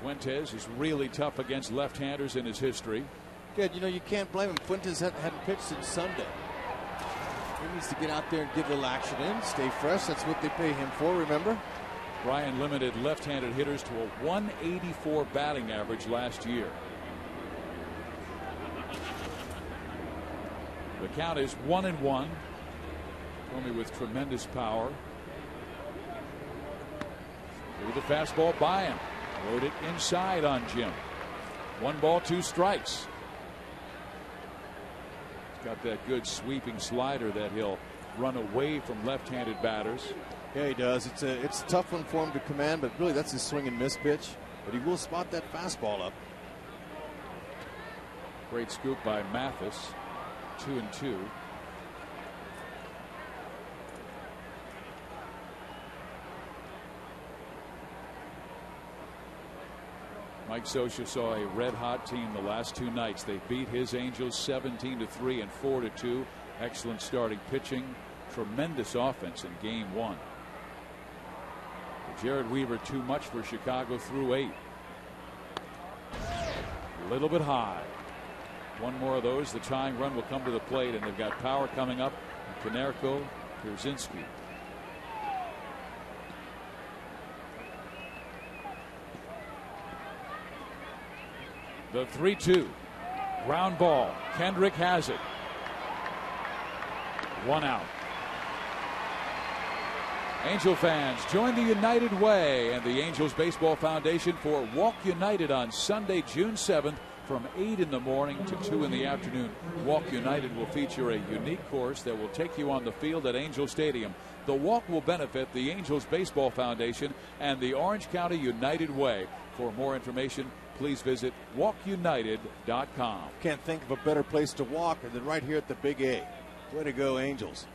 Fuentes is really tough against left-handers in his history. Good, you know, you can't blame him. Fuentes hadn't pitched since Sunday. He needs to get out there and get a little action in, stay fresh. That's what they pay him for, remember? Brian limited left-handed hitters to a 184 batting average last year. The count is 1-1. Thome with tremendous power. Threw the fastball by him. Rode it inside on Jim. 1 ball, 2 strikes. Got that good sweeping slider that he'll run away from left-handed batters. Yeah, he does. It's a tough one for him to command, but really that's his swing and miss pitch. But he will spot that fastball up. Great scoop by Mathis. 2-2. Mike Scioscia saw a red-hot team the last 2 nights. They beat his Angels 17-3 and 4-2. Excellent starting pitching. Tremendous offense in Game 1. Jared Weaver too much for Chicago through 8. A little bit high. 1 more of those. The tying run will come to the plate, and they've got power coming up. Konerko, Pierzynski. The 3-2. Ground ball. Kendrick has it. 1 out. Angel fans, join the United Way and the Angels Baseball Foundation for Walk United on Sunday, June 7th from 8 in the morning to 2 in the afternoon. Walk United will feature a unique course that will take you on the field at Angel Stadium. The walk will benefit the Angels Baseball Foundation and the Orange County United Way. For more information, please visit walkunited.com. Can't think of a better place to walk than right here at the Big A. Way to go, Angels.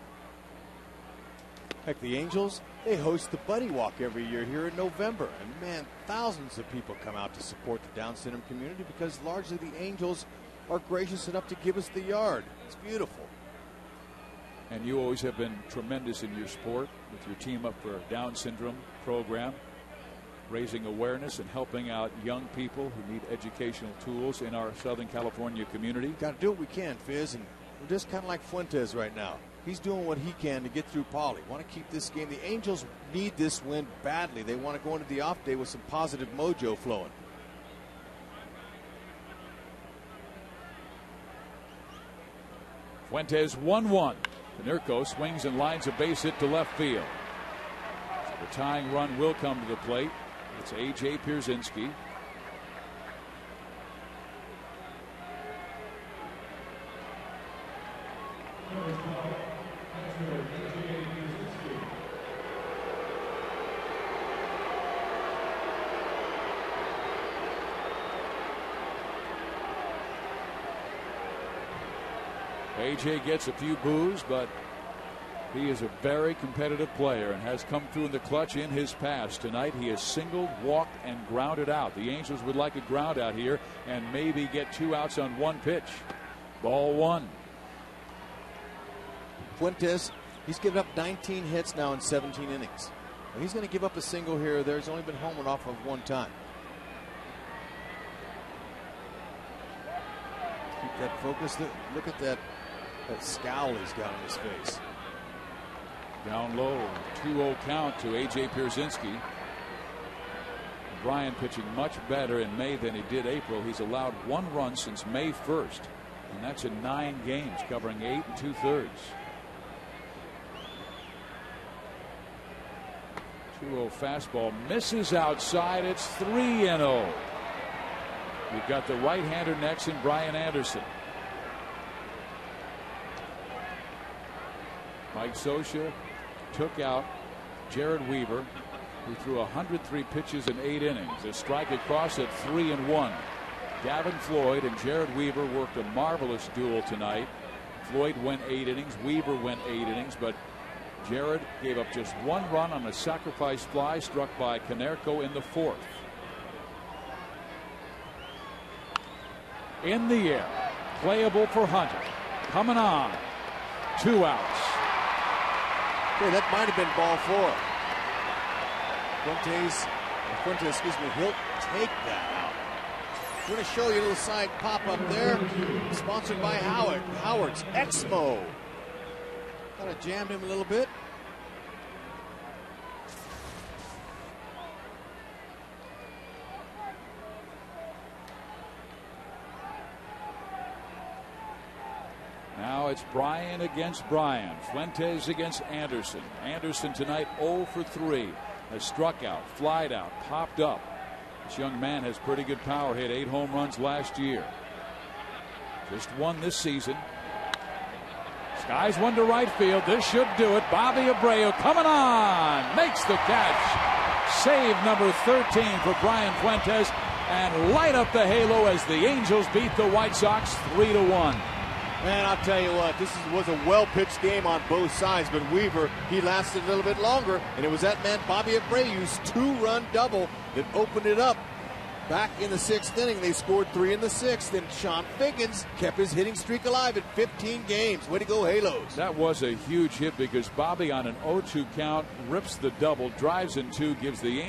Heck, the Angels, they host the Buddy Walk every year here in November. And man, thousands of people come out to support the Down syndrome community because largely the Angels are gracious enough to give us the yard. It's beautiful. And you always have been tremendous in your sport with your Team Up for Down Syndrome program, raising awareness and helping out young people who need educational tools in our Southern California community. Got to do what we can, Fizz, and we're just kind of like Fuentes right now. He's doing what he can to get through Paulie. Want to keep this game. The Angels need this win badly. They want to go into the off day with some positive mojo flowing. Fuentes 1-1. Konerko swings and lines a base hit to left field. The tying run will come to the plate. It's A.J. Pierzynski. A.J. gets a few boos, but he is a very competitive player and has come through in the clutch in his past. Tonight he has singled, walked, and grounded out. The Angels would like a ground out here and maybe get 2 outs on 1 pitch. Ball 1. Fuentes, he's given up 19 hits now in 17 innings. And he's going to give up a single here or there. He's only been homered off of 1 time. Keep that focus. Look at that scowl he's got on his face. Down low, 2-0 count to A.J. Pierzynski. Brian pitching much better in May than he did April. He's allowed 1 run since May 1st, and that's in 9 games, covering 8 2/3. 2-0 fastball misses outside. It's 3-0. We've got the right-hander next in Brian Anderson. Mike Scioscia took out Jared Weaver, who threw 103 pitches in 8 innings. A strike across at 3-1. Gavin Floyd and Jared Weaver worked a marvelous duel tonight. Floyd went 8 innings. Weaver went 8 innings, but Jared gave up just 1 run on a sacrifice fly struck by Konerko in the 4th. In the air, playable for Hunter. Coming on, 2 outs. Okay, that might have been ball 4. Fuentes, he'll take that out. I'm going to show you a little side pop up there. Sponsored by Howard's Exmo. Kind of jammed him a little bit. Now it's Brian against Brian. Fuentes against Anderson. Anderson tonight 0 for 3. Has struck out, flied out, popped up. This young man has pretty good power. Hit 8 home runs last year. Just 1 this season. Skies 1 to right field. This should do it. Bobby Abreu coming on. Makes the catch. Save number 13 for Brian Fuentes. And light up the halo as the Angels beat the White Sox 3-1. Man, I'll tell you what, this was a well-pitched game on both sides, but Weaver, he lasted a little bit longer, and it was that man, Bobby Abreu's 2-run double that opened it up. Back in the 6th inning, they scored 3 in the 6th, and Sean Figgins kept his hitting streak alive at 15 games. Way to go, Halos. That was a huge hit because Bobby on an 0-2 count rips the double, drives in 2, gives the